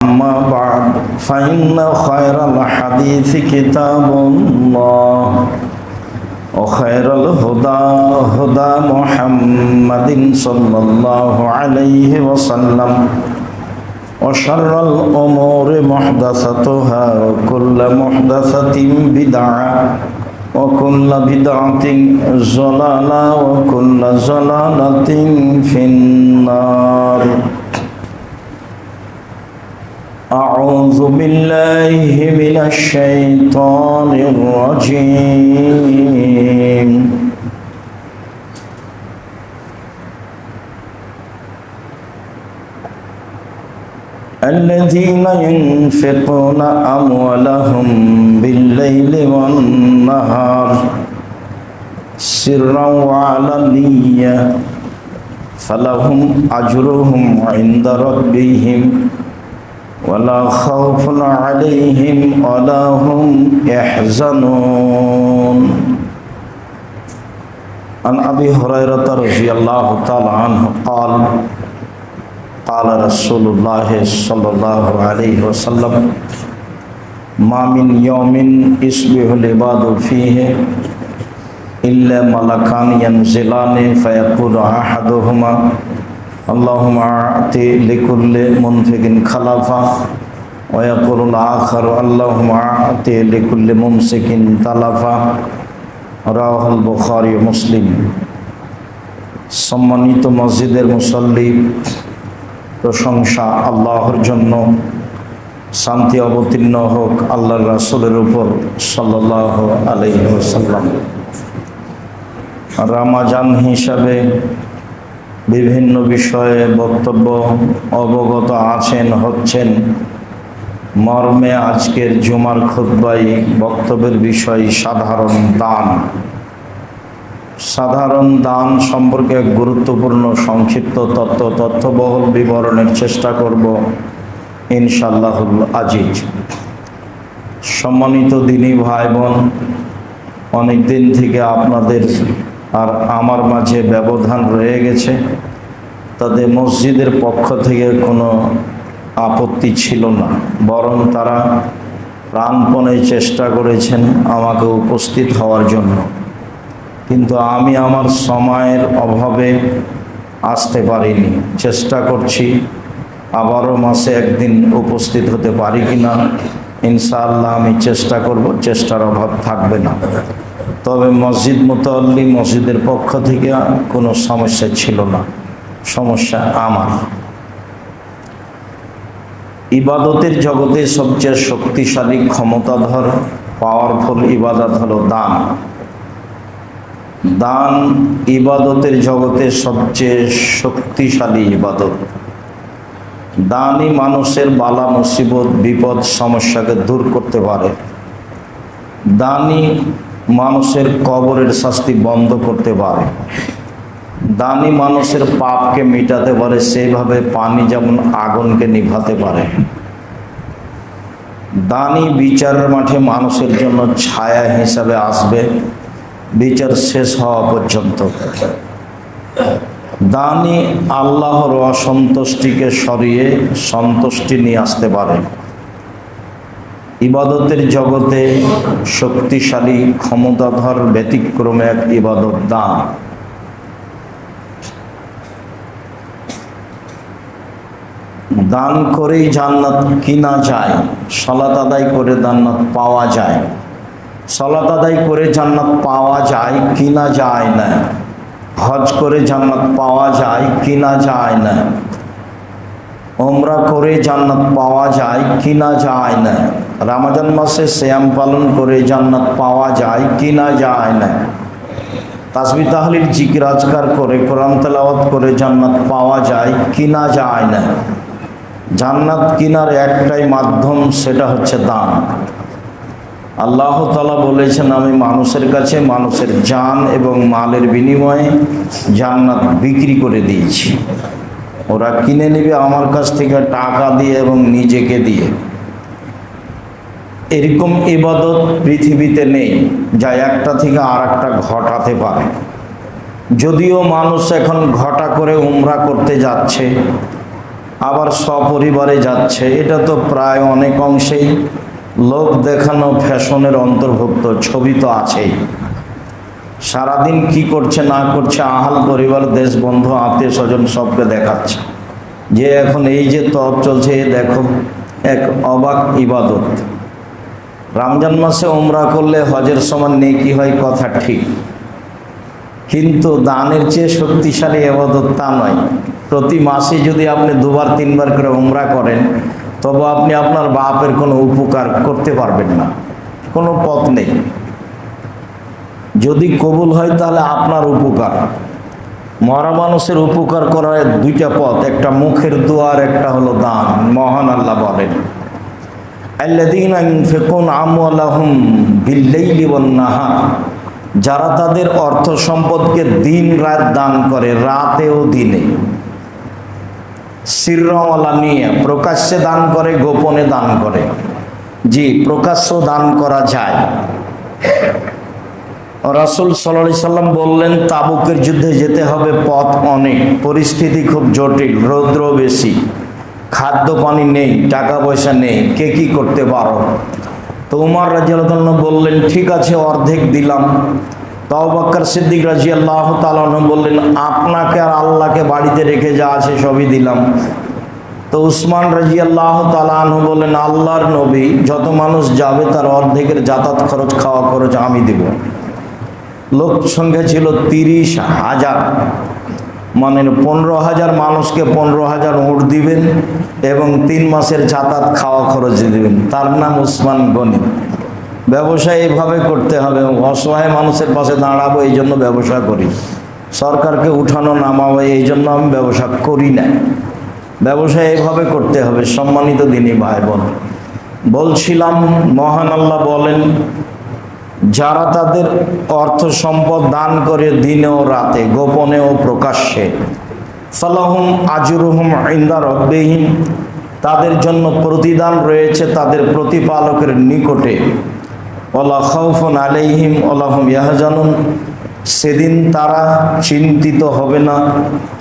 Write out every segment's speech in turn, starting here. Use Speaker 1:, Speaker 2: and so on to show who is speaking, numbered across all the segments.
Speaker 1: أما بعد فإن خير الحديث كتاب الله وخير الهدى هدى محمد صلى الله عليه وسلم وشر الأمور محدثاتها وكل محدثة بدعة وكل بدعة ضلالة وكل ضلالة في النار. أعوذ بالله من الشيطان الرجيم. الذين ينفقون أموالهم بالليل والنهار سرا وعلانية فلهم أجرهم عند ربهم ولا خوف عليهم ولا هم يحزنون. عن أبي هريرة رضي الله تعالى عنه قال قال رسول الله صلى الله عليه وسلم ما من يوم يصبح العباد فيه إلا ملكان ينزلان فيقول أحدهما اللهم أعطِ لكل منفق خلفا ويقول الآخر اللهم أعطِ لكل ممسك تلفا. রাওয়াহ আল বুখারী মুসলিম। সম্মানিত মসজিদের মুসল্লি, প্রশংসা আল্লাহর জন্য, শান্তি অবতীর্ণ হোক আল্লাহর রাসূলের উপর সাল্লাল্লাহু আলাইহি ওয়াসাল্লাম। রমজান হিসাবে বিভিন্ন বিষয়ে বক্তব্য অবগত আছেন হচ্ছেন। মর্মে আজকের জুমার খুতবায় বক্তব্যের বিষয় সাধারণ দান। সাধারণ দান সম্পর্কে এক গুরুত্বপূর্ণ সংক্ষিপ্ত তথ্যবহুল বিবরণের চেষ্টা করব ইনশাআল্লাহুল আজিজ। সম্মানিত দিনী ভাই বোন, অনেক দিন থেকে আপনাদের আর আমার মাঝে ব্যবধান রয়ে গেছে। তাদের মসজিদের পক্ষ থেকে কোনো আপত্তি ছিল না, বরং তারা প্রাণপণে চেষ্টা করেছেন আমাকে উপস্থিত হওয়ার জন্য, কিন্তু আমি আমার সময়ের অভাবে আসতে পারিনি। চেষ্টা করছি আবারও মাসে একদিন উপস্থিত হতে পারি কিনা। ইনশাআল্লাহ আমি চেষ্টা করব, চেষ্টার অভাব থাকবে না। তবে মসজিদ মুতাল্লি মসজিদের পক্ষ থেকে কোনো সমস্যা ছিল না, সমস্যা আমার। ইবাদতের জগতে সবচেয়ে শক্তিশালী, ক্ষমতাধর, পাওয়ারফুল ইবাদত হলো দান। দান ইবাদতের জগতে সবচেয়ে শক্তিশালী ইবাদত। দানই মানুষের বালা মুসিবত, বিপদ, সমস্যাকে দূর করতে পারে। দানই মানুষের কবরের শাস্তি বন্ধ করতে পারে। দানই মানুষের পাপকে মিটাতে পারে, সেইভাবে পানি যেমন আগুনকে নিভাতে পারে। দানই বিচারের মাঠে মানুষের জন্য ছায়া হিসাবে আসবে বিচার শেষ হওয়া পর্যন্ত। দানই আল্লাহর অসন্তুষ্টিকে সরিয়ে সন্তুষ্টি নিয়ে আসতে পারে। ইবাদতের জগতে শক্তিশালী, ক্ষমতাধর, ব্যতিক্রমে এক ইবাদত দান। দান করেই জান্নাত কিনা যায়, সালাত আদায় করে জান্নাত পাওয়া যায়। সালাত আদায় করে জান্নাত পাওয়া যায়, কিনা যায় না। হজ করে জান্নাত পাওয়া যায়, কিনা যায় না। উমরা করে জান্নাত পাওয়া যায়, কিনা যায় না। রমজান মাসে সিয়াম পালন করে জান্নাত পাওয়া যায়, কিনা যায় না। তাসবিহ তাহলিল জিকির আজকার করে কোরআন তেলাওয়াত করে জান্নাত পাওয়া যায়, কিনা যায় না। জান্নাত কিনার একটাই মাধ্যম, সেটা হচ্ছে দান। আল্লাহ তাআলা বলেছেন, আমি মানুষের কাছে মানুষের জান এবং মালের বিনিময়ে জান্নাত বিক্রি করে দিয়েছি। ওরা কিনে নেবে আমার কাছ থেকে টাকা দিয়ে এবং নিজেকে দিয়ে। এরকম ইবাদত পৃথিবীতে নেই যা একটা থেকে আর একটা ঘটাতে পারে। যদিও মানুষ এখন ঘটা করে উমরা করতে যাচ্ছে, আবার সপরিবারে যাচ্ছে, এটা তো প্রায় অনেক অংশেই লোক দেখানো ফ্যাশনের অন্তর্ভুক্ত। ছবি তো আছেই, সারাদিন কি করছে না করছে আহাল পরিবার, দেশ বন্ধু, আত্মীয় স্বজন সবকে দেখাচ্ছে যে এখন এই যে তপ চলছে, দেখো এক অবাক ইবাদত। রমজান মাসে উমরা করলে হজের সমান নেকি হয়, কথা ঠিক, কিন্তু দানের চেয়ে শক্তিশালী ইবাদত তা নয়। প্রতি মাসে যদি আপনি 2বার 3বার করে উমরা করেন, তবে আপনি আপনার বাপের কোনো উপকার করতে পারবেন না, কোনো পথ নেই। যদি কবুল হয় তাহলে আপনার উপকার, মরা মানুষের উপকার করার 2টা পথ, একটা মুখের দোয়ার, একটা হলো দান। মহান আল্লাহ বলেন, আল্লাযীনা ইউনফিকুনা আমওয়ালাহুম বিল-লাইলি ওয়ান-নাহার, যারা তাদের অর্থ সম্পদকে দিন রাত দান করে, রাতে ও দিনে। সিররা নিয়ে প্রকাশ্যে দান করে, গোপনে দান করে। জি, প্রকাশ্য দান করা যায়। রাসূল সাল্লাল্লাহু আলাইহি সাল্লাম বললেন, তাবুকের যুদ্ধে যেতে হবে, পথ অনেক, পরিস্থিতি খুব জটিল, রৌদ্র বেশি, খাদ্য পানি নেই, টাকা পয়সা নেই, কে কি করতে পারো? তো উমর রাদিয়াল্লাহু আনহু বললেন, ঠিক আছে, অর্ধেক দিলাম। তো আবু বকর সিদ্দিক রাদিয়াল্লাহু তাআলা আনহু বললেন, আপনাকে আর আল্লাহকে বাড়িতে রেখে যা আছে সবই দিলাম। তো উসমান রাদিয়াল্লাহু তাআলা আনহু বললেন, আল্লাহর নবী, যত মানুষ যাবে তার অর্ধেকের যাতায়াত খরচ, খাওয়া খরচ আমি দেব। লোক সংখ্যা ছিল 30,000, মানে 15,000 মানুষকে 15,000 উট দিবেন এবং 3 মাসের যাতায়াত খাওয়া খরচ দিবেন। তার নাম উসমান গনি। ব্যবসা এইভাবে করতে হবে, অসহায় মানুষের পাশে দাঁড়াবো, এই জন্য ব্যবসা করি। সরকারকে উঠানো নামাবো, এই জন্য আমি ব্যবসা করি না। ব্যবসা এইভাবে করতে হবে। সম্মানিত দিনী ভাই বোন, বলছিলাম মহান আল্লাহ বলেন, যারা তাদের অর্থ সম্পদ দান করে দিনে ও রাতে, গোপনে ও প্রকাশ্যে, ফালাহুম আজরুহুম ইনদা রাব্বিহিম, তাদের জন্য প্রতিদান রয়েছে তাদের প্রতিপালকের নিকটে। ওয়ালা খাউফুন আলাইহিম ওয়ালা হুম ইয়াহজানুন, সেদিন তারা চিন্তিত হবে না,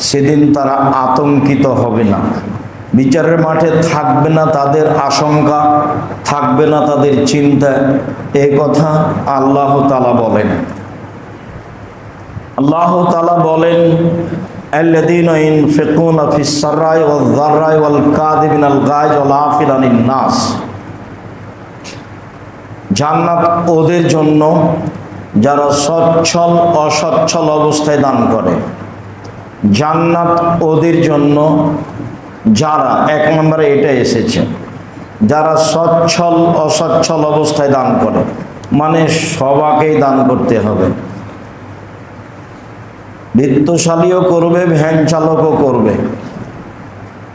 Speaker 1: সেদিন তারা আতঙ্কিত হবে না। বিচারের মাঠে থাকবে না তাদের আশঙ্কা, থাকবে না তাদের চিন্তা। এই কথা আল্লাহ তাআলা বলেন। আল্লাহ তাআলা বলেন, আল্লাযীনা ইউনফিকুনা ফিস সাররাই ওয়াজ যাররাই ওয়াল কাযিমিনাল গায়জ ওয়াল আফিনা আনিন নাস, জান্নাত ওদের জন্য যারা সচ্ছল অসচ্ছল অবস্থায় দান করে। জান্নাত ওদের জন্য যারা, 1 নম্বরে এটা এসেছে, যারা সচ্ছল অসচ্ছল অবস্থায় দান করে, মানে সবাকেই দান করতে হবে। বিত্তশালীও করবে, ভ্যান চালকও করবে।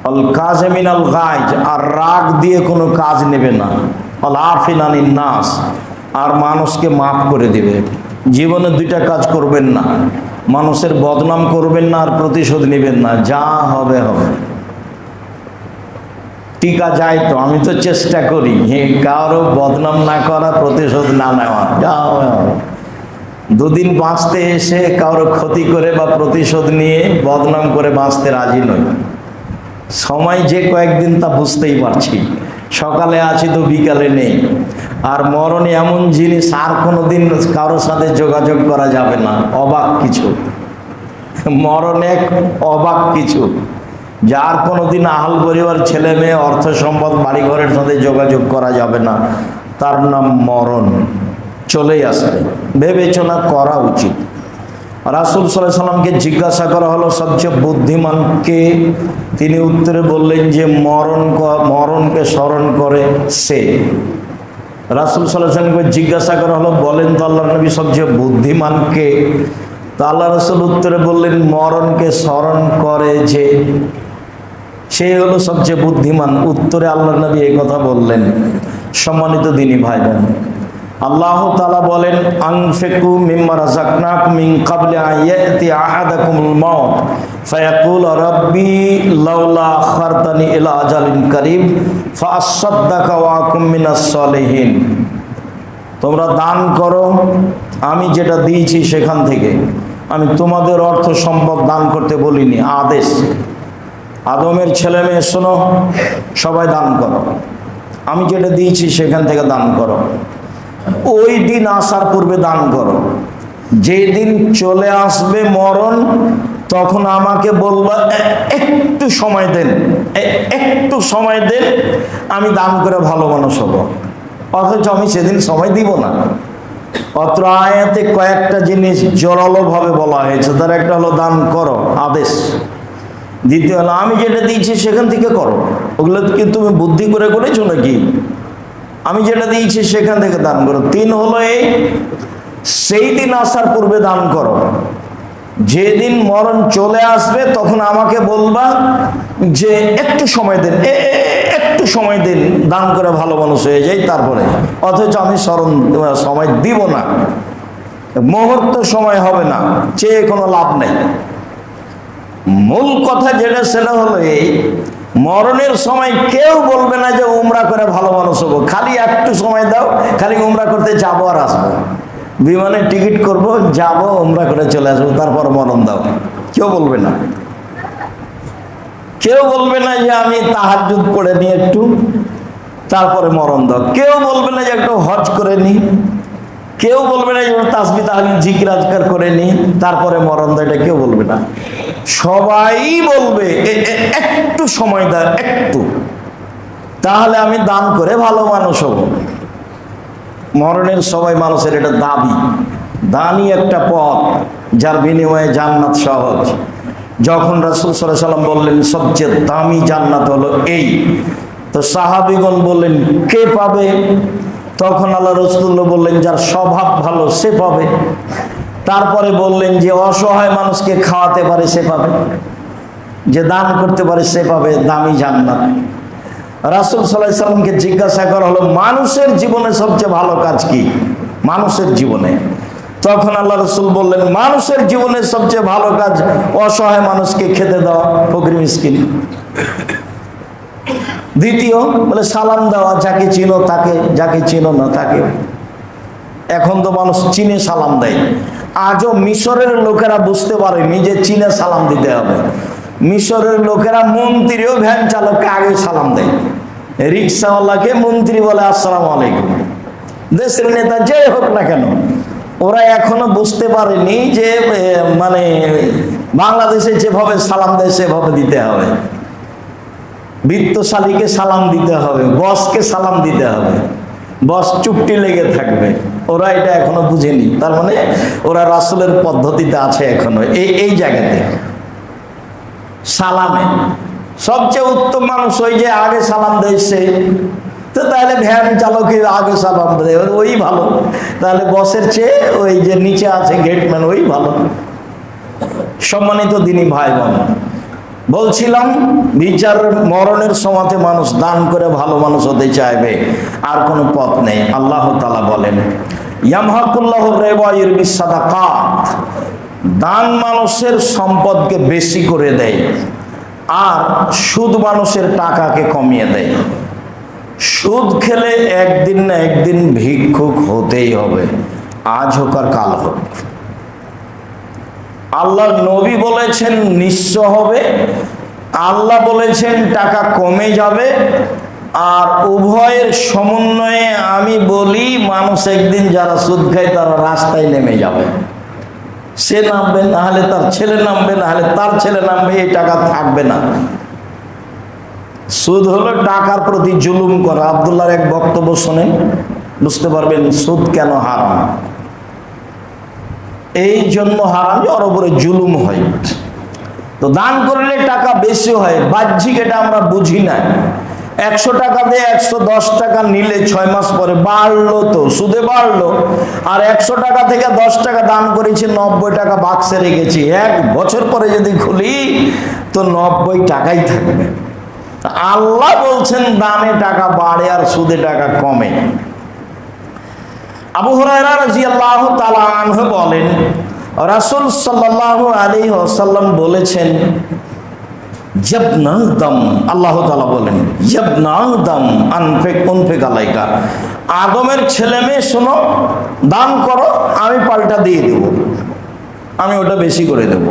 Speaker 1: আল কাযিমিনাল গায়জ, আর রাগ দিয়ে কোনো কাজ নেবে না। আল আফিনা আনিন নাস, আর মানুষকে মাফ করে দিবে। জীবনে 2টা কাজ করবেন না, মানুষের বদনাম করবেন না আর প্রতিশোধ নেবেন না। যা হবে হবে। টিকা যায় তো, আমি তো চেষ্টা করি কারো বদনাম না করা, প্রতিশোধ না নেওয়া। যা হবে হবে। 2 দিন বাঁচতে এসে কারো ক্ষতি করে বা প্রতিশোধ নিয়ে বদনাম করে বাঁচতে রাজি নই। সময় যে কয়েকদিন তা বুঝতেই পারছি, সকালে আছি তো বিকালে নেই। আর মরণ এমন জিনিস, আর কোনোদিন কারোর সাথে যোগাযোগ করা যাবে না। অবাক কিছু, মরণ এক অবাক কিছু, যার কোনোদিন আহল পরিবার, ছেলে মেয়ে, অর্থ সম্পদ, বাড়িঘরের সাথে যোগাযোগ করা যাবে না। তার নাম মরণ, চলেই আসবে। বিবেচনা করা উচিত। রাসূল সাল্লাল্লাহু আলাইহি সাল্লামকে জিজ্ঞাসা করা হলো, সবচেয়ে বুদ্ধিমান কে? তিনি উত্তরে বললেন যে মরণকে স্মরণ করে সে। রাসূল সাল্লাল্লাহু আলাইহি সাল্লামকে জিজ্ঞাসা করা হলো, বলেন তো আল্লাহর নবী, সবচেয়ে বুদ্ধিমান কে? তা আল্লাহ রাসূল উত্তরে বললেন, মরণকে স্মরণ করে যে, সে হলো সবচেয়ে বুদ্ধিমান। উত্তরে আল্লাহর নবী এই কথা বললেন। সম্মানিত দিনী ভাই বোন, আল্লাহ তাআলা বলেন, আনফিকু মিম্মা রাযাকনাকুম মিন ক্বাবলি আন ইয়াতি আহাদাকুমুল মাউত ফায়াকুল রাব্বি লাউলা আখারতানি ইলা আজালিন কারীব ফাআসাদদাকা ওয়া আকুম মিনাস সালিহিন। তোমরা দান করো, আমি যেটা দিয়েছি সেখান থেকে। আমি তোমাদের অর্থ সম্পদ দান করতে বলিনি, আদেশ। আদমের ছেলে মেয়ে শোনো, সবাই দান করো, আমি যেটা দিয়েছি সেখান থেকে দান করো। ওই দিন আসার পূর্বে দান করো। যেদিন চলে আসবে মরণ, তখন আমাকে বলবা একটু সময় দেন, একটু সময় দেন, আমি দান করে ভালো মানুষ হব। অথচ আমি সেদিন সময় দিব না। অত্র আয়াতে কয়েকটা জিনিস জোরালো ভাবে বলা হয়েছে। তার একটা হলো দান করো, আদেশ। দ্বিতীয় হলো আমি যেটা দিয়েছি সেখান থেকে করো। ওগুলো কি তুমি বুদ্ধি করে করেছো নাকি? আমি যেটা দিয়েছি সেখান থেকে দান করো। তিন হলো এই, সেই দিন আসার পূর্বে দান করো। যেদিন মরণ চলে আসবে তখন আমাকে বলবা যে একটু সময় দেন, একটু সময় দিন, দান করে ভালো মানুষ হয়ে যাই তারপরে। অথচ আমি সময় দিব না, মুহূর্ত সময় হবে না, চেয়ে কোনো লাভ নেই। মূল কথা যেটা সেটা হলো এই, মরণের সময় কেউ বলবে না যে উমরা করে ভালো মানুষ হবো, খালি একটু সময় দাও, খালি উমরা করতে যাবো আর আসবো, বিমানে টিকিট করব, যাব, উমরা করে চলে আসবো, তারপর মরণ দাও। কেউ বলবে না। কেউ বলবে না যে আমি তাহাজ্জুদ পড়ে নি একটু, তারপরে মরণ দাও। কেউ বলবে না যে একটু হজ করে নি। কেউ বলবে না যে তাসবিহ তাহলিল জিকির আজকার করে নি, তারপরে মরণ দাও। এটা কেউ বলবে না। সবাই বলবে একটু সময় দাও, একটু, তাহলে আমি দান করে ভালো মানুষ হব। মরণের সবাই মানুষের এটা দাবি। দানই একটা পথ যার বিনিময়ে জান্নাত সহজ। যখন রাসূল সাল্লাল্লাহু আলাইহি ওয়াসাল্লাম বললেন সবচেয়ে দামি জান্নাত হলো এই, তো সাহাবীগণ বললেন কে পাবে? তখন আল্লাহ রাসূলুল্লাহ বললেন যার স্বভাব ভালো সে পাবে। তারপরে বললেন যে অসহায় মানুষকে খাওয়াতে পারে সে পাবে, যে দান করতে পারে সে পাবে দামি জান্নাত। রাসূল সাল্লাল্লাহু আলাইহি ওয়াসাল্লামকে জিজ্ঞাসা করা হলো মানুষের জীবনে সবচেয়ে ভালো কাজ কি? মানুষের জীবনে। তখন আল্লাহ রাসূল বললেন মানুষের জীবনে সবচেয়ে ভালো কাজ অসহায় মানুষকে খেতে দেওয়া, ফকির মিসকিন। দ্বিতীয় বলে সালাম দেওয়া, যাকে চিনো তাকে, যাকে চিনো না তাকে। এখন তো মানুষ চিনে সালাম দেয়। আজও মিশরের লোকেরা বুঝতে পারেনি যে চিনে সালাম দিতে হবে। মিশরের লোকেরা মন্ত্রীও ভ্যান চালককে আগে সালাম দেয়, রিক্সাওয়ালাকে মন্ত্রী বলে আসসালামু আলাইকুম। দেশের নেতা যে হোক না কেন, ওরা এখনো বুঝতে পারেনি যে মানে বাংলাদেশে যেভাবে সালাম দেয় সেভাবে দিতে হবে। বিত্তশালীকে সালাম দিতে হবে, বসকে সালাম দিতে হবে, বস চুপটি লেগে থাকবে। ওরা এটা এখনো বুঝেনি। তার মানে ওরা রাসূলের পদ্ধতিতে আছে এখনো এই জায়গাতে। সালামে সবচেয়ে উত্তম মানুষ ওই যে আগে সালাম দেয় সে। তো তাহলে ভ্যান চালকের আগে সালাম দেয় ওই ভালো, তাহলে বসের চেয়ে ওই যে নিচে আছে গেটম্যান ওই ভালো। সম্মানিত দিনী ভাই বোন, বলছিলাম বিচার মরণের সময়তে মানুষ দান করে ভালো মানুষ হতে চাইবে, আর কোনো পথ নেই। আল্লাহ তাআলা বলেন ইয়ামহাকুল্লাহু রিবা ইউরবিস সাদাকাত, দান মানুষের সম্পদকে বেশি করে দেয় আর সুদ মানুষের টাকাকে কমিয়ে দেয়। সুদ খেলে একদিন না একদিন ভিক্ষুক হতেই হবে, আজ হোক আর কাল হোক। আল্লাহর নবী বলেছেন নিঃস্ব হবে, আল্লাহ বলেছেন টাকা কমে যাবে। আর উভয়ের সমন্বয়ে আমি বলি মানুষ একদিন যারা সুদ খায় তারা রাস্তায় নেমে যাবে। সে নামবে, না হলে তার ছেলে নামবে, না হলে তার ছেলে নামবে, এই টাকা থাকবে না। সুদ হলো টাকার প্রতি জুলুম করা। আব্দুল্লাহর এক বক্তব্য শোনেন, বুঝতে পারবেন সুদ কেন হারাম। এই জন্য হারাম যে ওর উপরে জুলুম হয়। তো দান করলে টাকা বেশি হয়, বাহ্যিক এটা আমরা বুঝি না। 100 টাকা দিয়ে 110 টাকা নিলে 6 মাস পরে বাড়লো, তো সুদে বাড়লো। আর 100 টাকা থেকে 10 টাকা দান করেছি, 90 টাকা বাক্সে রেখেছি, 1 বছর পরে যদি খুলি তো 90 টাকাই থাকবে। আল্লাহ বলছেন দানে টাকা বাড়ে আর সুদে টাকা কমে। আবু হুরায়রা রাদিয়াল্লাহু তাআলা আনহু বলেন রাসূল সাল্লাল্লাহু আলাইহি ওয়াসাল্লাম বলেছেন ইয়াবনা আদম, আল্লাহ তাআলা বলেন ইয়াবনা আদম আনফিক আলাইকা, আদমের ছেলে মেয়ে শোনো, দান করো, আমি পাল্টা দিয়ে দেব, আমি ওটা বেশি করে দেব।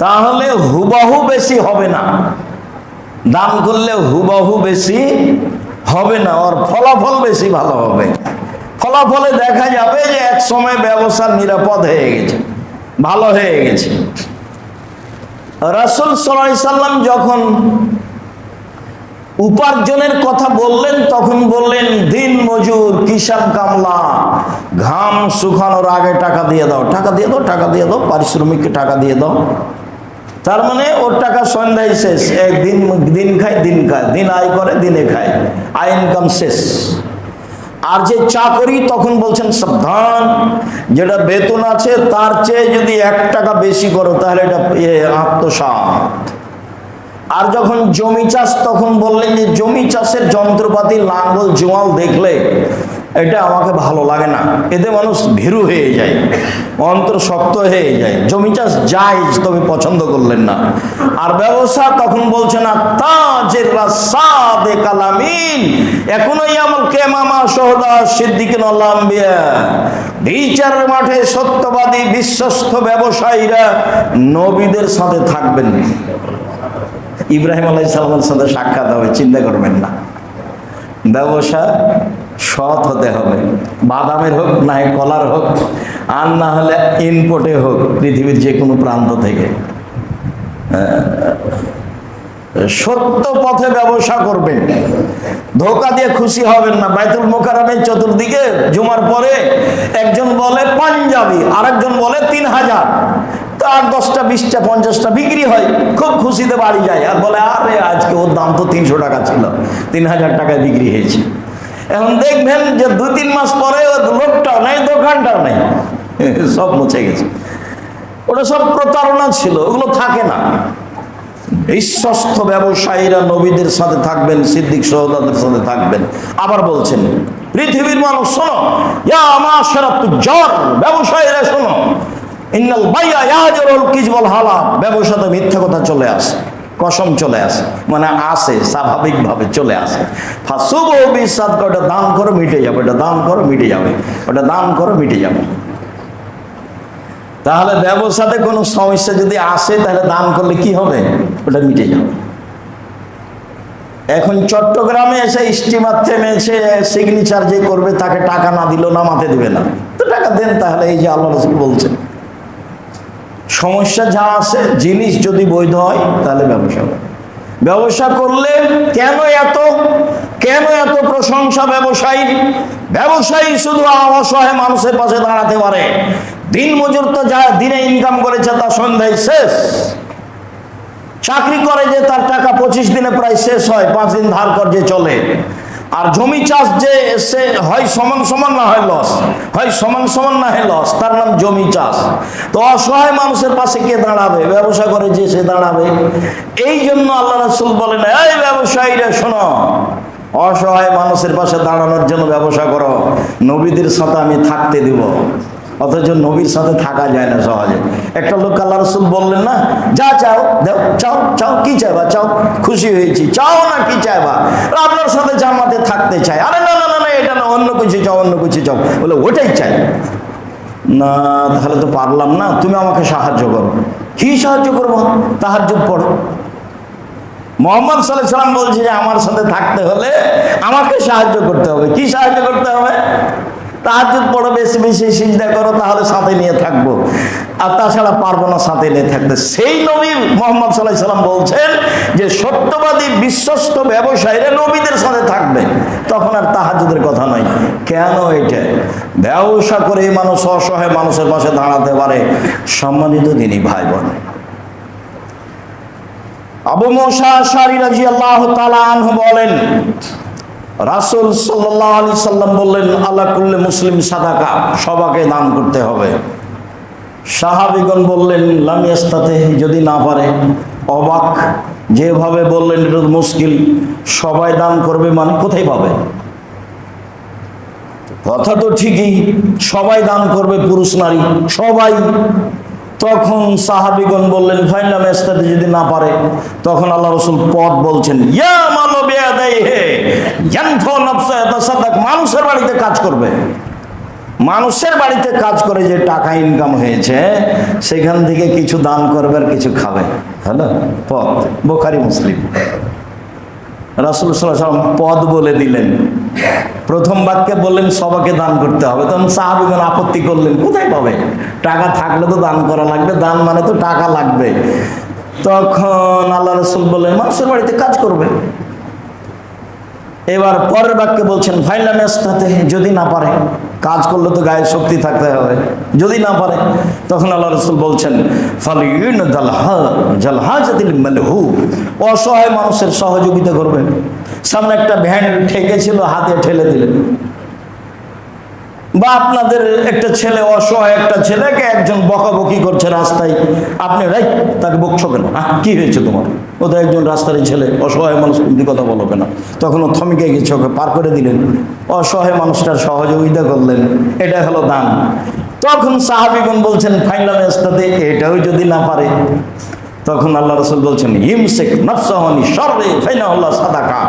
Speaker 1: তাহলে হুবহু বেশি হবে না, দান করলে হুবহু বেশি হবে না, ওর ফলাফল বেশি ভালো হবে। ফলাফলে দেখা যাবে যে এক সময় ব্যবসা নিরাপদ হয়ে গেছে, ভালো হয়ে গেছে। রাসূল সাল্লাল্লাহু আলাইহি সাল্লাম যখন উপার্জনের কথা বললেন তখন বললেন, দিন মজুর, কিষান কামলা, ঘাম শুকানোর আগে টাকা দিয়ে দাও, টাকা দিয়ে দাও, টাকা দিয়ে দাও, পারিশ্রমিককে টাকা দিয়ে দাও। তার মানে ওর টাকা সন্ধ্যায় শেষ, একদিন দিন খায়, দিন খায়, দিন আয় করে, দিনে খায়, আয় ইনকাম শেষ। আর যে চাকরি, তখন বলছেন সাবধান, যেটা বেতন আছে তার চেয়ে যদি 1 টাকা বেশি করো তাহলে এটা আত্মসাৎ। আর যখন জমি চাষ, তখন বললেন যে জমি চাষের যন্ত্রপাতি, লাঙ্গল জোয়াল দেখলে এটা আমাকে ভালো লাগে না, এতে মানুষ ভীরু হয়ে যায়, অন্তর শক্ত হয়ে যায়। জমি চাষ জায়েজ, তবে পছন্দ করলেন না। আর ব্যবসা, তখন বলছে না তাজের রাসাদে কালামিন এখনোই আমল কেমামা শহদা সিদ্দিকিন ওয়াল আম্বিয়া। বিচারের মাঠে সত্যবাদী বিশ্বস্ত ব্যবসায়ীরা নবীদের সাথে থাকবেন। ইব্রাহিম আলাইহিস সালামের সাথে সাক্ষাৎ হবে, চিন্তা করবেন না। ব্যবসা সৎ হতে হবে, বাদামের হোক, না কলার হোক, আর না হলে ইনপোর্টে হোক, পৃথিবীর যে কোনো প্রান্ত থেকে। সত্য পথে ব্যবসা করবেন, ধোকা দিয়ে খুশি হবেন না। বাইতুল মোকাররমের চতুর্দিকে জুমার পরে একজন বলে পাঞ্জাবি, আরেকজন বলে 3000, আর 10টা 20টা 50টা বিক্রি হয়, খুব খুশিতে বাড়ি যায় আর বলে, আরে আজকে ওর দাম তো 300 টাকা ছিল, 3000 টাকায় বিক্রি হয়েছে। এখন দেখবেন যে 2-3 মাস পরে ওর লোকটাও নেই, দোকানটাও নেই, সব মুছে গেছে। ওটা সব প্রতারণা ছিল, ওগুলো থাকে না। বিশ্বস্ত ব্যবসায়ীরা নবীদের সাথে থাকবেন, সিদ্দিক শুহাদাদের সাথে থাকবেন। আবার বলছেন, পৃথিবীর মানুষ শোনো, ইয়া মাশারাত তুজ্জার, ব্যবসায়ীরা শোনো, ইন্নাল বাইয়া ইয়াজরুল কিজবাল হালাল, ব্যবসাতে মিথ্যা কথা চলে আসে, কসম চলে আসে, মানে আসে, স্বাভাবিকভাবে চলে আসে। ফাসুবু বিসাদকা, ওটা দান করো মিটে যাবে, ওটা দান করো মিটে যাবে, ওটা দান করো মিটে যাবে। তাহলে ব্যবসাতে কোনো সমস্যা যদি আসে তাহলে দান করলে কি হবে, ওটা মিটে যাবে। এখন চট্টগ্রামে এসে স্টিমার থেমেছে, সিগনেচার যে করবে তাকে টাকা না দিলেও নামাতে দিবে না, তো টাকা দেন। তাহলে এই যে আল্লাহ রাসূল বলছেন, সমস্যা যা আছে, জিনিস যদি বৈধ হয় তাহলে ব্যবসা হবে। ব্যবসা করলে কেন এত প্রশংসা ব্যবসায়ীর? ব্যবসায়ী শুধু অসহায় মানুষের পাশে দাঁড়াতে পারে। দিন মজুর তো যা দিনে ইনকাম করেছে তা সন্ধ্যায় শেষ। চাকরি করে যে তার টাকা 25 দিনে প্রায় শেষ হয়, 5 দিন ধার কর যে চলে। আর জমি চাষ যে সে হয় সমান সমান না হয় লস, হয় সমান সমান না হয় লস, তার নাম জমি চাষ। তো অসহায় মানুষের পাশে কে দাঁড়াবে? ব্যবসা করে যে সে দাঁড়াবে। এই জন্য আল্লাহ রাসূল বলেন, এই ব্যবসায়ীরা শোনো, অসহায় মানুষের পাশে দাঁড়ানোর জন্য ব্যবসা করো, নবীদের সাথে আমি থাকতে দিব। অথচ নবীর সাথে থাকা যায় না সহজে। একটা লোক আল্লাহ রাসূল বললেন না, যা চাও দাও, চাও চাও, কি চাইবা চাও, খুশি হয়েছি, চাও না কি চাইবা? আপনার সাথে জামাতে থাকতে চাই। আরে না না না না, এটা না, অন্য কিছু চাও, অন্য কিছু চাও। বলে ওটাই চাই না, তাহলে তো পারলাম না, তুমি আমাকে সাহায্য করো। কি সাহায্য করবো? তাহাজ্জুদ পড়ো। মুহাম্মদ সাল্লাল্লাহু আলাইহি সাল্লাম বলছে যে আমার সাথে থাকতে হলে আমাকে সাহায্য করতে হবে। কি সাহায্য করতে হবে? তাহাজ্জুদ পড়ো, বেশি বেশি সিজদা করো, তাহলে সাথে নিয়ে থাকবো। আর তাছাড়া পারবো না সাথে নিয়ে থাকতে। সেই নবী মুহাম্মদ সাল্লাল্লাহু আলাইহি সাল্লাম বলছেন যে সত্যবাদী বিশ্বস্ত ব্যবসায়ীরা নবীদের সাথে থাকবে, তখন আর তাহাজ্জুদের কথা নয়। কেন? এটা ব্যবসা করে মানুষ অসহায় মানুষের পাশে দাঁড়াতে পারে। সম্মানিত দিনী ভাই বোন, আবু মুসা আশআরী রাদিয়াল্লাহু তাআলা আনহু বলেন, রাসূল সাল্লাল্লাহু আলাইহি সাল্লাম বললেন, আলা কুল্লি মুসলিম সাদাকা, সবাইকে দান করতে হবে। সাহাবীগণ বললেন, লাম ইয়াস্তাতি, যদি না পারে। অবাক, যেভাবে বললেন এটা তো মুশকিল, সবাই দান করবে মানে কোথায় পাবে? কথা তো ঠিকই, সবাই দান করবে, পুরুষ নারী সবাই। তখন সাহাবীগণ বললেন, ফাইনাল ইস্তাতে, যদি না পারে। তখন আল্লাহ রাসূল পথ বলছেন, ইয়া মালো বিয়াদাইহি ইয়ানফু নাফসা ইয়াতাসাদ্দাক, মানুষের বাড়িতে কাজ করবে। মানুষের বাড়িতে কাজ করে যে টাকা ইনকাম হয়েছে সেখান থেকে কিছু দান করবে আর কিছু খাবে। হ্যালো, পদ, বুখারী মুসলিম। রাসূল সাল্লাল্লাহু আলাইহি ওয়াসাল্লাম পদ বলে দিলেন, প্রথম বাক্যে বললেন সবাইকে দান করতে হবে। তখন সাহাবীগণ আপত্তি করলেন, কোথায় পাবে, টাকা থাকলে তো দান করা লাগবে, দান মানে তো টাকা লাগবে। তখন আল্লাহ রাসূল বললেন মানুষের বাড়িতে কাজ করবে। এবার পরের বাক্যে বলছেন ফাইলাম ইস্তাতে, যদি না পারে, কাজ করলে তো গায়ে শক্তি থাকতে হবে, যদি না পারে তখন আল্লাহ রাসূল বলছেন ফালিউন জালহাজাতিল মালহু, অসহায় মানুষের সহযোগিতা করবে। সামনে একটা ভ্যান ঠেকেছিল, হাতে ঠেলে দিলেন। বা আপনাদের একটা ছেলে, অসহায় একটা ছেলেকে একজন বকাবকি করছে রাস্তায়, আপনি তাকে বকছো কেন, কি হয়েছে তোমার, ও তো একজন রাস্তার ছেলে, অসহায় মানুষ, তুমি কথা বলো কেন? তখন ও থমকে গেছে, ওকে পার করে দিলেন, অসহায় মানুষটার সহযোগিতা করলেন, এটা হলো দান। তখন সাহাবীগণ বলছেন ফাইনাল রাস্তাতে, এটাও যদি না পারে তখন আল্লাহ রাসূল বলছেন ইমসিক নাফসাহু শাররি ফাইনাল্লাহ সাদাকা,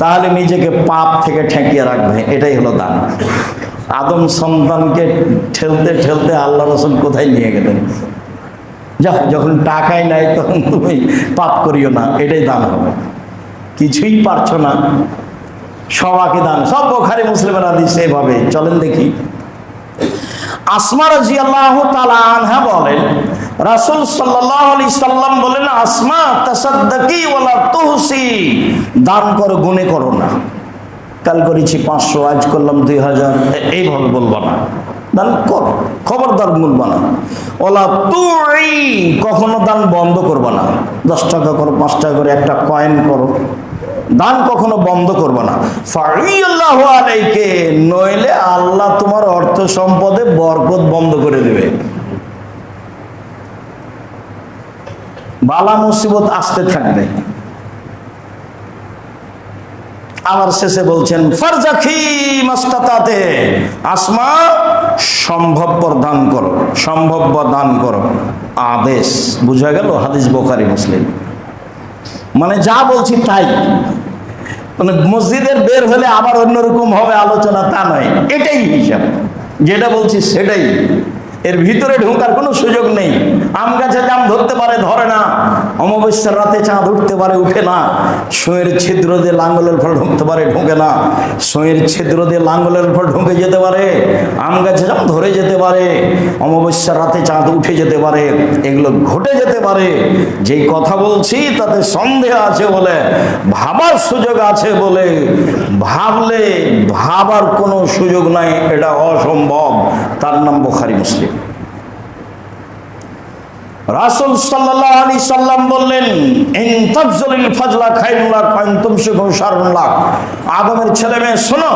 Speaker 1: তাহলে নিজেকে পাপ থেকে ঠেকিয়ে রাখবে, এটাই হলো দান। আদম সন্তানকে ঠেলতে ঠেলতে আল্লাহ রাসূল কোথায় নিয়ে গেলেন? যখন টাকাই নাই তখন তুমি পাপ করিও না, এটাই দান হবে। কিছুই পারছো না, সবাইকে দান, সব বুখারী মুসলিমের হাদিস। এভাবে চলেন দেখি। আসমা রাদিয়াল্লাহু তাআলা আনহা বলেন রাসূল সাল্লাল্লাহু আলাইহি সাল্লাম বলেন আসমা তাসাদ্দাকি ওয়ালা তুহসি, দান করো গুণে করো না। কাল করেছি 500, আজ করলাম 2000, এইভাবে বলবো না, দান করো, খবরদার বলবো না। ওলা তুই, কখনো দান বন্ধ করবো না। 10 টাকা করো, 5 টাকা করে একটা কয়েন করো, দান কখনো বন্ধ করবো না। ফারিয়াল্লাহু আলাইকে, নইলে আল্লাহ তোমার অর্থ সম্পদে বরকত বন্ধ করে দেবে, বালা মুসিবত আসতে থাকবে। আবার শেষে বলছেন ফারজাকি মাস্তাতাতে, আসমা সম্ভবপর দান করো, সম্ভব্য দান করো, আদেশ। বুঝা গেল? হাদিস বুখারী মুসলিম। মানে যা বলছি তাই, মানে মসজিদের বের হলে আবার অন্যরকম হবে আলোচনা তা নয়, এটাই হিসাব, যেটা বলছি সেটাই, এর ভিতরে ঢোকার কোনো সুযোগ নেই। আম গাছে জাম ধরতে পারে, ধরে না। অমাবস্যার রাতে চাঁদ উঠতে পারে, উঠে না। সুঁয়ের ছিদ্র দিয়ে লাঙ্গলের ফল ঢুকতে পারে, ঢোকে না। সুঁয়ের ছিদ্র দিয়ে লাঙ্গলের ফল ঢুকে যেতে পারে, আম গাছে জাম ধরে যেতে পারে, অমাবস্যার রাতে চাঁদ উঠে যেতে পারে, এগুলো ঘটে যেতে পারে। যেই কথা বলছি তাতে সন্দেহ আছে বলে, ভাবার সুযোগ আছে বলে, ভাবলে ভাবার কোনো সুযোগ নাই, এটা অসম্ভব। তার নাম বুখারী মুসলিম। রাসূল সাল্লাল্লাহু আলাইহি সাল্লাম বললেন ইন তাফজুলিল ফাজলা খায়রুল লাক ওয়া ইন তুমসিকু শাররুল লাক, আদমের ছেলে মেয়ে শোনো,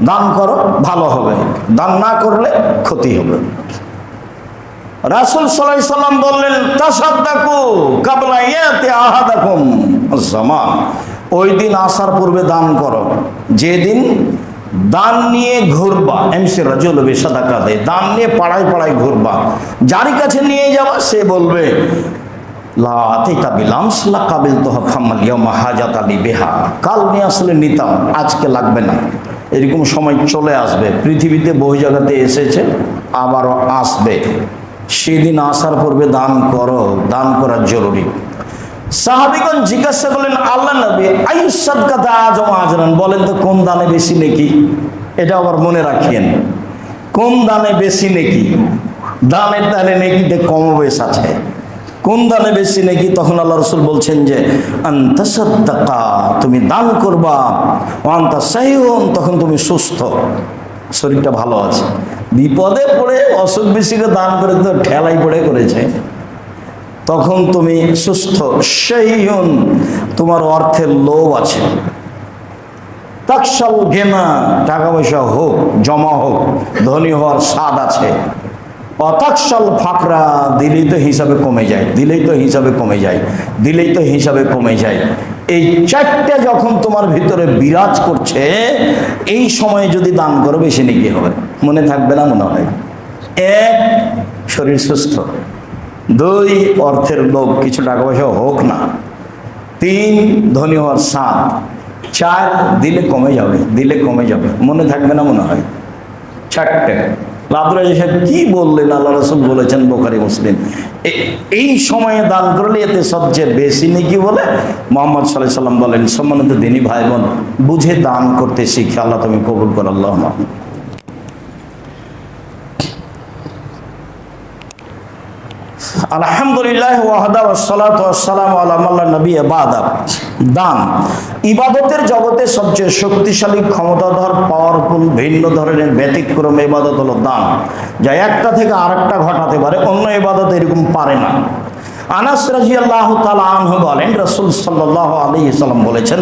Speaker 1: দান করো ভালো হবে, দান না করলে ক্ষতি হবে। রাসূল সাল্লাল্লাহু আলাইহি সাল্লাম বললেন তাসাদদাকু কাবলা ইয়াতি আহাদাকুম আয-জামান, ওই দিন আসার পূর্বে দান করো, যেদিন দান নিয়ে ঘুরবা, এমসি রাজুল বিসাদাকা দে, দান নিয়ে পাড়ায় পাড়ায় ঘুরবা, যার কাছে নিয়ে যাবা সে বলবে লা আতিতা বিলামস লা কাবিলতুহা ফামাল ইয়াউমা হাজাতা বিহা, কাল নিয়ে আসলে নিতাম, আজকে লাগবে না। এরকম সময় চলে আসবে, পৃথিবীতে বহু জায়গাতে এসেছে, আবারও আসবে। সেদিন আসার পূর্বে দান করো, দান করা জরুরি। সাহাবীগণ জিজ্ঞাসা করলেন আল্লাহ নবী আইয়ুস সাদকাতি আযম আজরান, বলেন তো কোন দানে বেশি নেকি? এটা আবার মনে রাখিয়েন, কোন দানে বেশি নেকি? দানের দানে নেকিতে কম বেশ আছে, কোন দানে বেশি নেকি? তখন আল্লাহ রাসূল বলছেন যে আনতা সাদকা, তুমি দান করবা, ওয়া আনতা সাহিহুন, তখন তুমি সুস্থ, শরীরটা ভালো আছে। বিপদে পড়ে অসুখ বিসুখে দান করে তো ঠেলাই পড়ে করেছে, তখন তুমি সুস্থ। শাইউন, তোমার অর্থের লোভ আছে। তাকশাল গেনা, টাকা পয়সা হোক, জমা হোক, ধনী হওয়ার স্বাদ আছে। অতাকশাল ফাকরা, দিলেই তো হিসাবে কমে যায়, দিলেই তো হিসাবে কমে যায়, দিলেই তো হিসাবে কমে যায়। এই চারটে যখন তোমার ভিতরে বিরাজ করছে, এই সময়ে যদি দান করো বেশি নেকি হবে। মনে থাকবে না মনে হয়? 1, শরীর সুস্থ। 2, অর্থের লোভ, কিছু টাকা পয়সা হোক না। 3, ধনী হওয়ার স্বাদ। 4, দিলে কমে যাবে, দিলে কমে যাবে, মনে থাকবে না মনে হয়? 4টে। আব্দুর রাজ্জাক সাহেব কি বললেন? আল্লাহ রাসূল বলেছেন, বুখারী মুসলিম, এই সময়ে দান করলে এতে সবচেয়ে বেশি নেকি বলে মুহাম্মদ সাল্লাল্লাহু আলাইহি সাল্লাম বলেন। সম্মানিত দিনী ভাই বোন, বুঝে দান করতে শিখে আল্লাহ তুমি কবুল কর। আল্লাহুম্মা। আলহামদুলিল্লাহ ওয়াহদা ওয়াসসালাতু ওয়াসসালামু আলা মান লা নাবিয়্যা বা'দা। দান ইবাদতের জগতে সবচেয়ে শক্তিশালী, ক্ষমতাধর, পাওয়ারফুল, ভিন্ন ধরনের ব্যতিক্রম ইবাদত হলো দান, যা একটা থেকে আরেকটা ঘটাতে পারে, অন্য ইবাদত এরকম পারে না। আনাস রাদিয়াল্লাহু তাআলা আনহু বলেন, রাসূল সাল্লাল্লাহু আলাইহি সাল্লাম বলেছেন,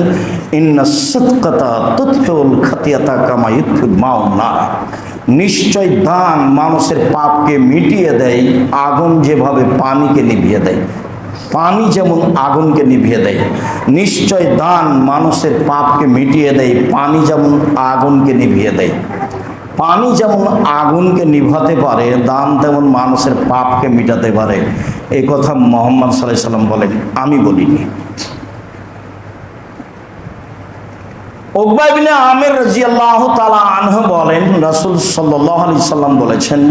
Speaker 1: ইন্নাস সাদকাতা তুতফিউল খাতিয়াতা কামা ইউতফিল মাউন নার। নিশ্চয় দান মানুষের পাপকে মিটিয়ে দেয়, আগুন যেভাবে পানিকে নিভিয়ে দেয়। পানি যেমন আগুনকে নিভিয়ে দেয়, নিশ্চয় দান মানুষের পাপকে মিটিয়ে দেয়, পানি যেমন আগুনকে নিভিয়ে দেয়। পানি যেমন আগুনকে নিভাতে পারে, দান তেমন মানুষের পাপকে মিটাতে পারে। এই কথা মুহাম্মদ সাল্লাল্লাহু আলাইহি সাল্লাম বলেন, আমি বলিনি। উকবা ইবনে আমির রাদিয়াল্লাহু তাআলা আনহু বলেন, রাসূল সাল্লাল্লাহু আলাইহি সাল্লাম বলেছেন,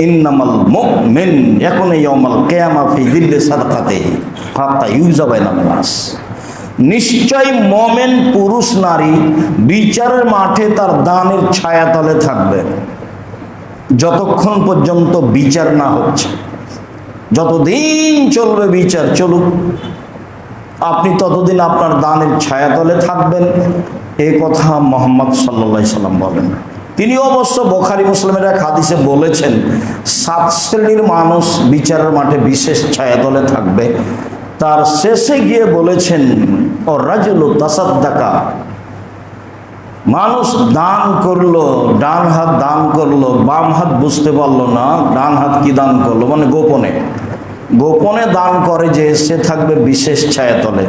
Speaker 1: ইন্নামাল মুমিন ইয়াকুনু ইয়াউমাল কিয়ামা ফি যিল্লি সাদাকাতিহি হাত্তা ইউযা বাইনান নাস। নিশ্চয় মুমিন পুরুষ নারী বিচারের মাঠে তার দানের ছায়াতলে থাকবে, যতক্ষণ পর্যন্ত বিচার না হচ্ছে। যতদিন চলবে বিচার চলুক, আপনি ততদিন আপনার দানের ছায়াতলে থাকবেন। এই কথা মুহাম্মদ সাল্লাল্লাহু আলাইহি সাল্লাম বলেন। তিনি অবশ্য বুখারী মুসলিমের এক হাদিসে বলেছেন, 7 শ্রেণীর মানুষ বিচারের মাঠে বিশেষ ছায়াতলে থাকবে। তার শেষে গিয়ে বলেছেন, ও রাজুলু তাসাদ্দাকা, মানুষ দান করলো, ডান হাত দান করলো, বাম হাত বুঝতে পারলো না ডান হাত কি দান করলো, মানে গোপনে গোপনে দান করে, যে সে থাকবে বিশেষ ছায়াতলে।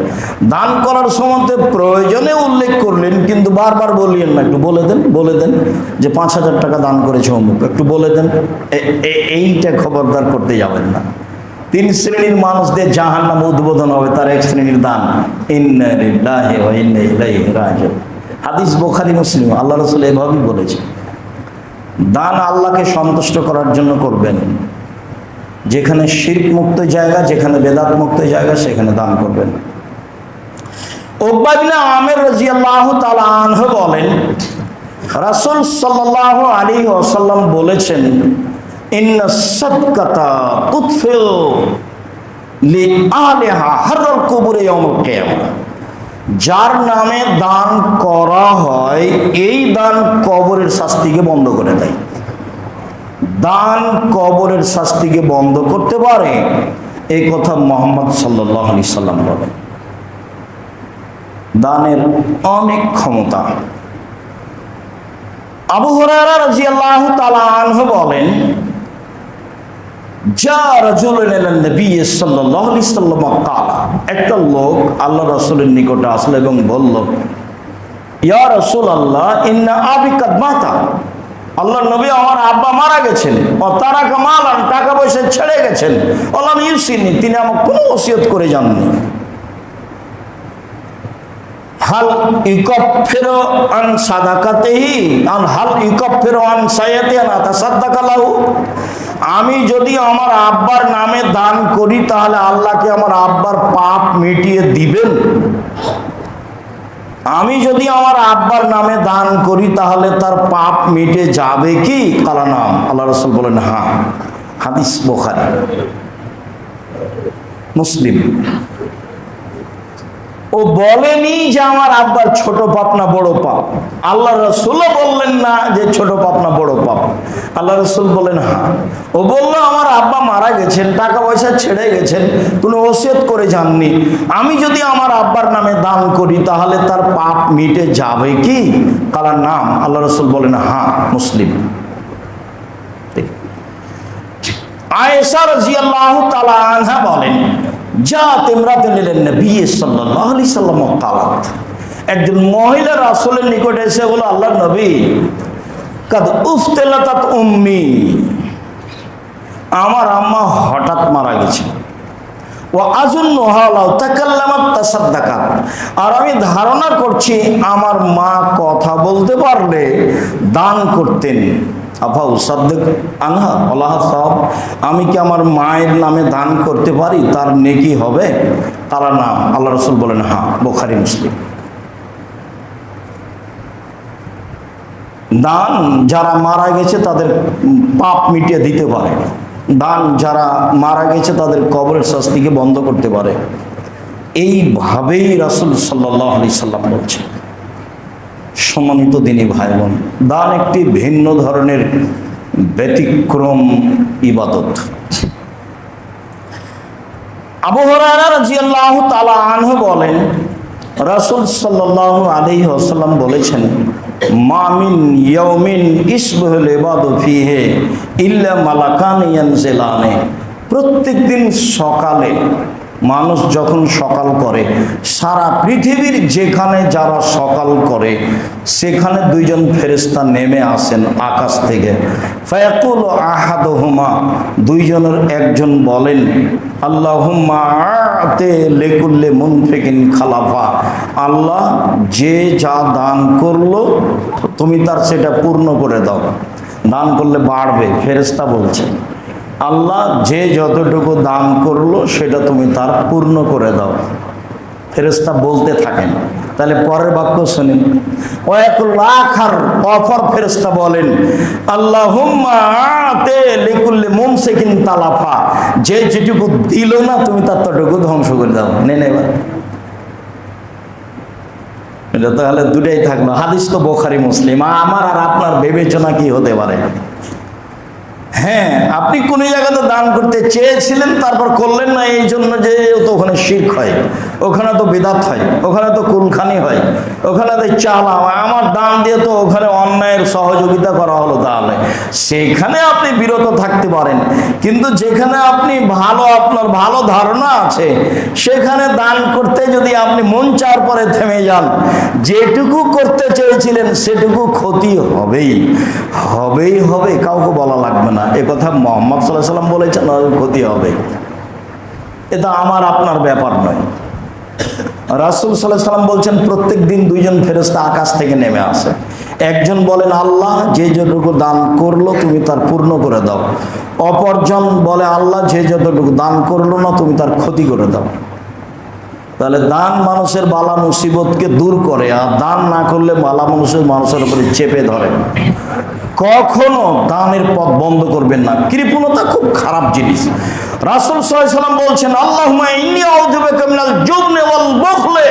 Speaker 1: দান করার সময় প্রয়োজনে উল্লেখ করলেন, কিন্তু বারবার বলিয়েন না, একটু বলে দেন যে 5,000 টাকা দান করেছে অমুক, একটু বলে দেন। এইটা খবরদার করতে যাবেন না। 3 শ্রেণীর মানুষদের জাহান্নাম উদ্বোধন হবে, তার এক শ্রেণীর দান। ইন্না লিল্লাহি ওয়া ইন্না ইলাইহি রাজিউন। হাদিস বুখারী মুসলিম। আল্লাহ রাসূল এভাবেই বলেছেন, দান আল্লাহকে সন্তুষ্ট করার জন্য করবেন। যেখানে শিরক মুক্ত জায়গা, যেখানে বেদাত মুক্ত জায়গা, সেখানে দান করবেন। উকবা ইবনে আমির রাদিয়াল্লাহু তাআলা আনহু বলেন, রাসূল সাল্লাল্লাহু আলাইহি ওয়াসাল্লাম বলেছেন, ইন্নাস সাদকাতা তুতফিউ লিআলিহা হাররাল কুবুরি ইয়াউমুল কিয়ামা। যার নামে দান করা হয়, এই দান কবরের শাস্তিকে বন্ধ করে দেয়। দান কবরের শাস্তিকে বন্ধ করতে পারে, এই কথা মুহাম্মদ সাল্লাল্লাহু আলাইহি সাল্লাম বলেন। দানের অনেক ক্ষমতা। আবু হুরায়রা রাদিয়াল্লাহু তাআলা আনহু বলেন, যা রাজুলুন ইলান নবী সাল্লাল্লাহু আলাইহি সাল্লাম ক্বালা, একটা লোক আল্লাহ রাসূলের নিকটে আসলো এবং বলল, ইয়া রাসূলুল্লাহ, ইন্না আবি কাদ মাতা। আল্লাহ নবী, আমার আব্বা মারা গেছেন। ও তারা কামালান, টাকা পয়সা ছেড়ে গেছেন। ওলাম ইউসিনি, তিনি আমাকে কোনো ওসিয়ত করে যাননি। হাল ইউকাফিরু আন সাদাকাতিহি হাল ইউকাফিরু আন সায়াতিহি আন তাসাদ্দাকা লাহু। আমি যদি আমার আব্বার নামে দান করি, তাহলে আল্লাহ কি আমার আব্বার পাপ মিটিয়ে দিবেন? আমি যদি আমার আব্বার নামে দান করি, তাহলে তার পাপ মিটে যাবে কি? কালা নাম। আল্লাহ রাসূল বলেন, হ্যাঁ। হাদিস বুখারী মুসলিম। ও বলেনি যে আমার আব্বার ছোট পাপ না বড় পাপ। আল্লাহ রাসূলও বললেন না যে ছোট পাপ না বড় পাপ। আল্লাহ রাসূল বলেন, হ্যাঁ। ও বললো, আমার আব্বা মারা গেছেন, টাকা পয়সা ছেড়ে গেছেন, কোনো ওসিয়ত করে যাননি। আমি যদি আমার আব্বার নামে দান করি, তাহলে তার পাপ মিটে যাবে কি? কালার নাম। আল্লাহ রাসূল বলেন, হ্যাঁ। মুসলিম। আয়েশা রাদিয়াল্লাহু তাআলা আনহা বলেন, জাত ইমরাতুন ইলান নবী সাল্লাল্লাহু আলাইহি সাল্লাম ক্বালাত। একজন মহিলা রাসূলের নিকটে এসে বলল, আল্লাহর নবী, কাদ উফতিলাতাত উম্মি, আমার আম্মা হঠাৎ মারা গেছে। ওয়া আযুন্নুহা লাউ তাকাল্লামাত তাসাদ্দাকাত, আর আমি ধারণা করছি আমার মা কথা বলতে পারলে দান করতেন। আফা উসাদ্দিক আনহা আল্লাহ সাহাব, আমি কি আমার মায়ের নামে দান করতে পারি, তার নেকি হবে? তারা নাম। আল্লাহ রসুল বলেন হ্যাঁ, বুখারী মুসলিম। দান যারা মারা গেছে তাদের পাপ মিটিয়ে দিতে পারে। দান যারা মারা গেছে তাদের কবরের শাস্তিকে বন্ধ করতে পারে। এইভাবেই রাসূল সাল্লাল্লাহু আলাইহি সাল্লাম বলছেন। সম্মানিত দিনী ভাই বোন, দান একটি ভিন্ন ধরনের ব্যতিক্রম ইবাদত। আবু হুরায়রা রাদিয়াল্লাহু তাআলা আনহু বলেন, রাসূল সাল্লাল্লাহু আলাইহি ওয়াসাল্লাম বলেছেন, মা মিন ইয়াউমিন ইসবাহুল ইবাদু ফিহি ইল্লা মালাকান ইয়ানজিলানে। প্রত্যেকদিন সকালে মানুষ যখন সকাল করে, সারা পৃথিবীর যেখানে যারা সকাল করে সেখানে দুইজন ফেরেশতা নেমে আসেন আকাশ থেকে। ফায়াকুল আহাদুহুমা, দুইজনের একজন বলেন, আল্লাহুম্মা আতে লিকুল্লি মুনফিকিন খালাফা, আল্লাহ যে যা দান করলো তুমি তার সেটা পূর্ণ করে দাও। দান করলে বাড়বে, ফেরেশতা বলছেন আল্লাহ যে যতটুকু দান করলো সেটা তুমি তার পূর্ণ করে দাও। ফেরেশতা বলতে থাকেন। তাহলে পরের বাক্য শুনেন, ওয়াকুল আখার, অপর ফেরেশতা বলেন, আল্লাহুম্মা আতে লিকুল্লি মুমসিকিন তালাফা, যে যেটুকু দিল না তুমি তার ততটুকু ধ্বংস করে দাও। নেন এবার, এটা তাহলে দুটাই থাকলো। হাদিস তো বুখারী মুসলিম। আমার আর আপনার বিবেচনা কি হতে পারে? হ্যাঁ, আপনি কোন জায়গাতে দান করতে চেয়েছিলেন, তারপর করলেন না, এই জন্য যে তো ওখানে শিরক হয়, ওখানে তো বিদআত হয়, ওখানে তো কুলখানি হয়, ওখানে তো চালা, আমার দান দিয়ে তো ওখানে অন্যায়ের সহযোগিতা করা হলো। তাহলে সেখানে আপনি বিরত থাকতে পারেন, কিন্তু যেখানে আপনি আপনার ভালো ধারণা আছে সেখানে দান করতে যদি আপনি মন চাওয়ার পরে থেমে যান, যেটুকু করতে চেয়েছিলেন সেটুকু ক্ষতি হবেই হবে, কাউকে বলা লাগবে না। এ কথা মুহাম্মদ সাল্লাল্লাহু আলাইহি ওয়াসাল্লাম বলেছেন, ক্ষতি হবে, এটা আমার আপনার ব্যাপার নয়। রাসূল সাল্লাল্লাহু আলাইহি ওয়াসাল্লাম বলছেন, প্রত্যেক দিন দুইজন ফেরেশতা আকাশ থেকে নেমে আসে। একজন বলেন, আল্লাহ যে যতটুকু দান করলো তুমি তার পূর্ণ করে দাও। অপরজন বলে, আল্লাহ যে যতটুকু দান করলো না তুমি তার ক্ষতি করে দাও। তাহলে দান মানুষের বালা মুসিবতকে দূর করে, আর দান না করলে বালা মানুষের উপরে চেপে ধরে। কখনো দানের পথ বন্ধ করবেন না। কৃপণতা খুব খারাপ জিনিস। রাসূল সাল্লাল্লাহু আলাইহি ওয়াসাল্লাম বলছেন, আল্লাহুম্মা ইন্নী আউযু বিকা মিনাল জুবনি ওয়াল বুখলি,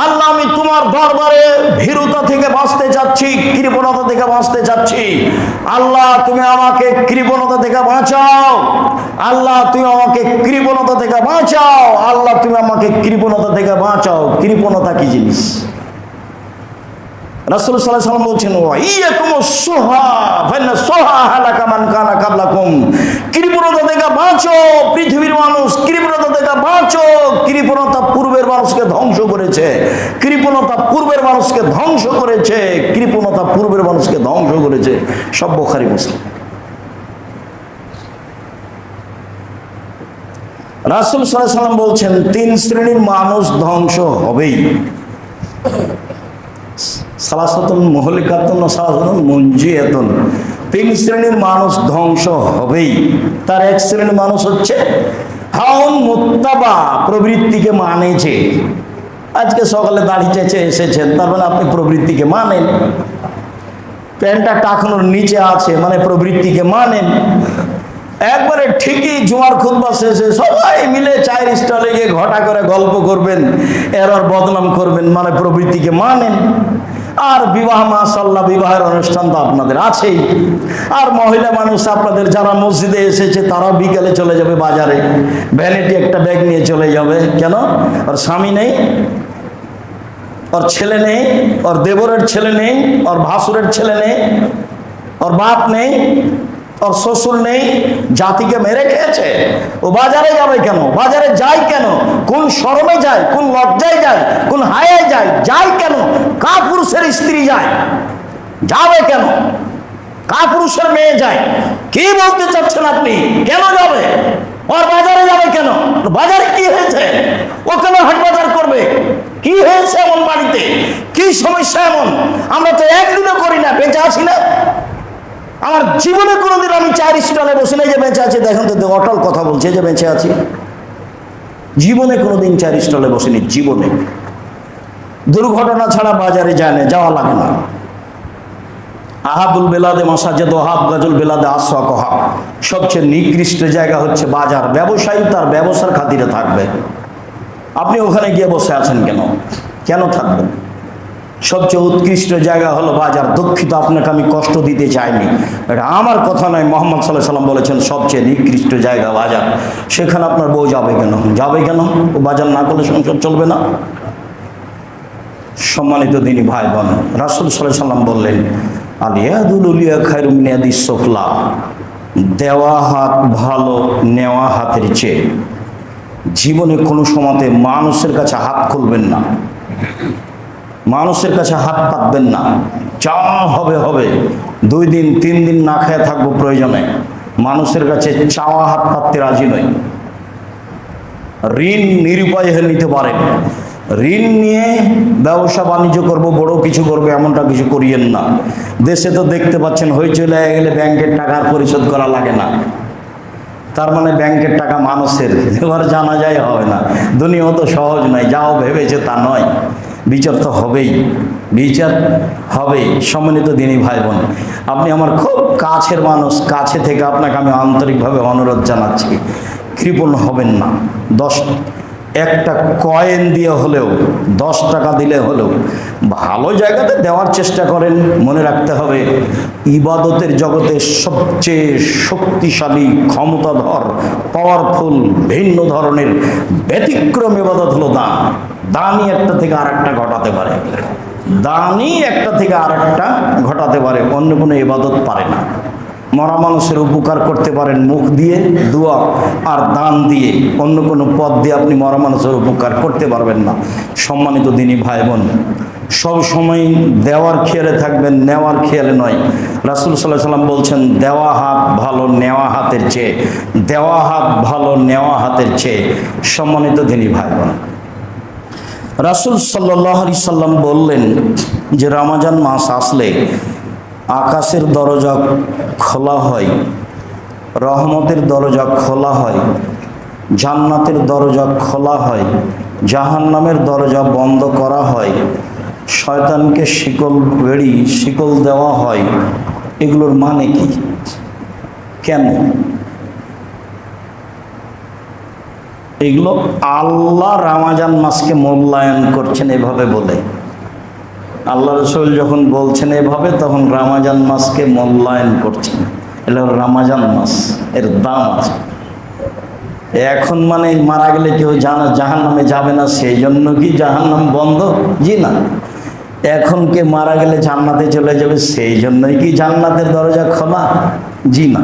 Speaker 1: আল্লাহ আমি তোমার দরবারে ভীরুতা থেকে বাঁচতে চাচ্ছি, কৃপণতা থেকে বাঁচতে চাচ্ছি। আল্লাহ তুমি আমাকে কৃপণতা থেকে বাঁচাও, আল্লাহ তুমি আমাকে কৃপণতা থেকে বাঁচাও, আল্লাহ তুমি আমাকে কৃপণতা থেকে বাঁচাও। কৃপণতা কি জিনিস? রাসূল সাল্লাল্লাহু আলাইহি ওয়াসাল্লাম বলছেন, ওয়াইয়াকুমুস সুহা ফাইন্না সুহা হালাকা মান কানা কাবলাকুম, কৃপণতা থেকে বাঁচো পৃথিবীর মানুষ, কৃপণতা থেকে বাঁচো। কৃপণতা পূর্বের মানুষকে ধ্বংস করেছে, কৃপণতা পূর্বের মানুষকে ধ্বংস করেছে, কৃপণতা পূর্বের মানুষকে ধ্বংস করেছে। সব বুখারী মুসলিম। রাসূল সাল্লাল্লাহু আলাইহি ওয়াসাল্লাম বলছেন, তিন শ্রেণীর মানুষ ধ্বংস হবেই। সালাসাতুন মুহলিকাতুন ওয়া সালাসাতুন মুনজিয়াতুন, তিন শ্রেণীর মানুষ ধ্বংস হবেই। তার এক শ্রেণীর মানুষ হচ্ছে হাউন মুত্তাবা, প্রবৃত্তিকে মানেছে। আজকে সকালে দাড়ি চেঁচে এসেছেন, তার মানে আপনি প্রবৃত্তিকে মানেন। প্যান্টটা টাকানোর নিচে আছে মানে প্রবৃত্তিকে মানেন। একবারে ঠিকই জুমার খুতবা শেষে সবাই মিলে চায়ের স্টলে গিয়ে ঘটা করে গল্প করবেন, এরর বদনাম করবেন, মানে প্রবৃত্তিকে মানেন। আর বিবাহ, মাশাআল্লাহ, বিবাহের অনুষ্ঠান তো আপনাদের আছেই। আর মহিলা মানুষ আপনাদের যারা মসজিদে এসেছে তারাও বিকেলে চলে যাবে বাজারে, ভ্যানিটি একটা ব্যাগ নিয়ে চলে যাবে। কেন? ওর স্বামী নেই, ওর ছেলে নেই, ওর দেবরের ছেলে নেই, ওর ভাসুরের ছেলে নেই, ওর বাপ নেই, ওর শ্বশুর নেই, জাতিকে মেরে খেয়েছে। ও বাজারে যাবে কেন? বাজারে যায় কেন? কোন শরমে যায়, কোন লজ্জায় যায়, কোন হায়ায় যায়? যায় কেন? কাপুরুষের স্ত্রী যায়, যাবে কেন? কাপুরুষের মেয়ে যায়। কি বলতে চাচ্ছেন আপনি? কেন যাবে? ওর বাজারে যাবে কেন? বাজারে কি হয়েছে? ও কেন হাট বাজার করবে? কি হয়েছে এমন বাড়িতে? কি সমস্যা এমন? আমরা তো একদিনও করি না, বেঁচে আছি না? আমার জীবনে কোনোদিন আমি 4 স্টলে বসে নেই যে বেঁচে আছি, দেখেন তো অটল কথা বলছে যে বেঁচে আছি। জীবনে কোনোদিন 4 স্টলে বসেনি, জীবনে। দুর্ঘটনা ছাড়া বাজারে যায় না, যাওয়া লাগে না। আহাবুল বেলাদে মাসাজেদ ওহাব গাজুল বেলাদে আসওয়াকহা, সবচেয়ে নিকৃষ্ট জায়গা হচ্ছে বাজার। ব্যবসায়ী তার ব্যবসার খাতিরে থাকবে, আপনি ওখানে গিয়ে বসে আছেন কেন? কেন থাকবেন? সবচেয়ে উৎকৃষ্ট জায়গা হলো বাজার। দুঃখিত, আপনাকে আমি কষ্ট দিতে চাইনি, এটা আমার কথা নয়, মোহাম্মদ সাল্লাল্লাহু আলাইহি সাল্লাম বলেছেন সবচেয়ে নিকৃষ্ট জায়গা বাজার। সেখানে আপনার বউ যাবে কেন? যাবে কেন? ও বাজার না করলে সংসার চলবে না। সম্মানিত দিনী ভাই বোন, রাসূল সাল্লাল্লাহু আলাইহি সাল্লাম বললেন, আল ইয়াদুল উলিয়া খায়রুম মিন ইয়াদিস সুফলা, দেওয়া হাত ভালো নেওয়া হাতের চেয়ে। জীবনে কোনো সময়তে মানুষের কাছে হাত খুলবেন না, মানুষের কাছে হাত পাতবেন না। যা হবে হবে, 2 দিন 3 দিন না খেয়ে থাকবো প্রয়োজনে, মানুষের কাছে চাওয়া হাত পাততে রাজি নই। ঋণ নিরুপায় হয়ে নিতে পারেন, ঋণ নিয়ে ব্যবসা বাণিজ্য করব, বড় কিছু করবো, এমনটা কিছু করিয়েন না। দেশে তো দেখতে পাচ্ছেন, হইচই লেগে গেলে ব্যাংকের টাকা পরিশোধ করা লাগে না, তার মানে ব্যাংকের টাকা মানুষের। এবার জানা যায় হবে না। দুনিয়া তো সহজ নয়, যাও ভেবেছে তা নয়, বিচার তো হবেই, বিচার হবেই। সম্মানিত দিনী ভাই বোন, আপনি আমার খুব কাছের মানুষ, কাছে থেকে আপনাকে আমি আন্তরিকভাবে অনুরোধ জানাচ্ছি, কৃপণ হবেন না। একটা কয়েন দিয়ে হলেও, 10 টাকা দিলে হলেও ভালো জায়গাতে দেওয়ার চেষ্টা করেন। মনে রাখতে হবে, ইবাদতের জগতে সবচেয়ে শক্তিশালী, ক্ষমতাধর, পাওয়ারফুল, ভিন্ন ধরনের ব্যতিক্রম ইবাদত হলো দান। দানই একটা থেকে আরেকটা ঘটাতে পারে, দানই একটা থেকে আরেকটা ঘটাতে পারে, অন্য কোনো ইবাদত পারে না। মরা মানুষের উপকার করতে পারেন মুখ দিয়ে, দোয়া আর দান দিয়ে, অন্য কোনো পথ দিয়ে আপনি মরা মানুষের উপকার করতে পারবেন না। সম্মানিত দিনী ভাই বোন, সব সময় দেওয়ার খেয়ালে থাকবেন, নেওয়ার খেয়ালে নয়। রাসূল সাল্লাল্লাহু আলাইহি সাল্লাম বলছেন, দেওয়া হাত ভালো নেওয়া হাতের চেয়ে, দেওয়া হাত ভালো নেওয়া হাতের চেয়ে। সম্মানিত দিনী ভাই বোন, রাসূল সাল্লাল্লাহু আলাইহি সাল্লাম বললেন যে রমজান মাস আসলে আকাশের দরজা খোলা হয়, রহমতের দরজা খোলা হয়, জান্নাতের দরজা খোলা হয়, জাহান্নামের দরজা বন্ধ করা হয়, শয়তানকে শিকল দেওয়া হয়। এগুলোর মানে কি? কেন? এগুলো আল্লাহ রমজান মাসকে মূল্যায়ন করছেন এভাবে বলে। আল্লাহ রাসূল যখন বলছেন এভাবে, তখন রমজান মাসকে মূল্যায়ন করছেন। এটা রমজান মাস, এর দাম আছে। এখন মানে মারা গেলে কেউ জাহান্নামে যাবে না, সেই জন্য কি জাহান্নাম বন্ধ? জি না। এখন কে মারা গেলে জান্নাতে চলে যাবে, সেই জন্যই কি জান্নাতের দরজা খোলা? জি না।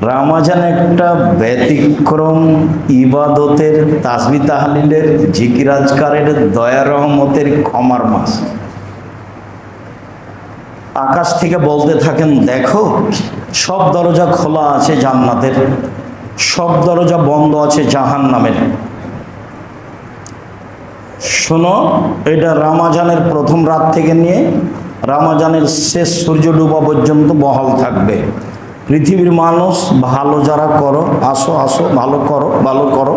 Speaker 1: রমজান একটা ব্যতিক্রম ইবাদতের, তাসবিহ তাহলিলের, জিকির আজকারের, দয়া রহমতের, ক্ষমার মাস। আকাশ থেকে বলতে থাকেন, দেখো সব দরজা খোলা আছে জান্নাতের, সব দরজা বন্ধ আছে জাহান্নামের। শোনো, এটা রমজানের প্রথম রাত থেকে নিয়ে রমজানের শেষ সূর্য ডুবা পর্যন্ত বহাল থাকবে। পৃথিবীর মানুষ ভালো যারা করো, আসো আসো, ভালো করো, ভালো করো।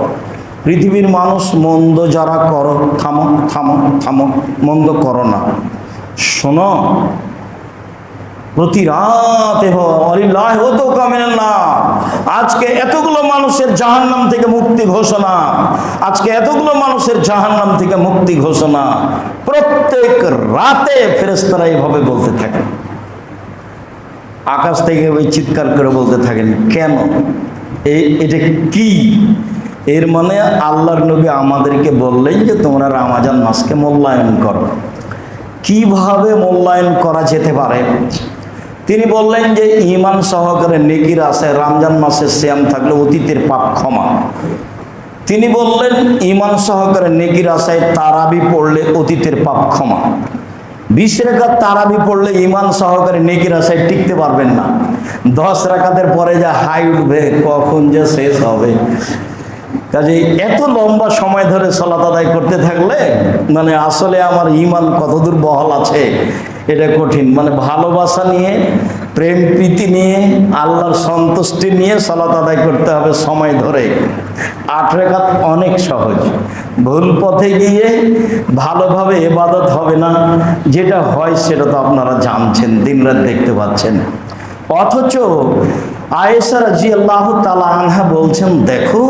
Speaker 1: পৃথিবীর মানুষ মন্দ যারা করো, থামো থামো থামো, মন্দ করো না। শোনো, প্রতি রাতে আজকে এতগুলো মানুষের জাহান্নাম থেকে মুক্তি ঘোষণা, আজকে এতগুলো মানুষের জাহান্নাম থেকে মুক্তি ঘোষণা। প্রত্যেক রাতে ফেরেশতারা এইভাবে বলতে থাকেন, আকাশ থেকে ওই চিৎকার করে বলতে থাকেন। কেন? এটা কি? এর মানে আল্লাহর নবী আমাদেরকে বললেন যে তোমরা রমজান মাসকে মূল্যায়ন করো। কিভাবে মূল্যায়ন করা যেতে পারে? তিনি বললেন যে ঈমান সহকারে নেকির আশায় রমজান মাসে সিয়াম থাকলে অতীতের পাপ ক্ষমা। তিনি বললেন ঈমান সহকারে নেকির আশায় তারাবি পড়লে অতীতের পাপ ক্ষমা। 20 রাকাত তারাবি পড়লে ঈমান সহকারে নেকির আশায় টিকতে পারবেন না। 10 রাকাতের পরে যা হাই উঠবে, কখন যে শেষ হবে। কাজে এত লম্বা সময় ধরে সালাত আদায় করতে থাকলে মানে আসলে আমার ঈমান কতদূর বহাল আছে এটা কঠিন। মানে ভালোবাসা নিয়ে প্রেম প্রীতি নিয়ে, আল্লাহর সন্তুষ্টি নিয়ে সালাত আদায় করতে হবে সময় ধরে। 8 রাকাত অনেক সহজ। ভুল পথে গিয়ে ভালোভাবে ইবাদত হবে না, যেটা হয় সেটা তো আপনারা জানছেন, দিনরাত দেখতে পাচ্ছেন। অথচ আয়েশা রাদিয়াল্লাহু তাআলা আনহা বলছেন, দেখো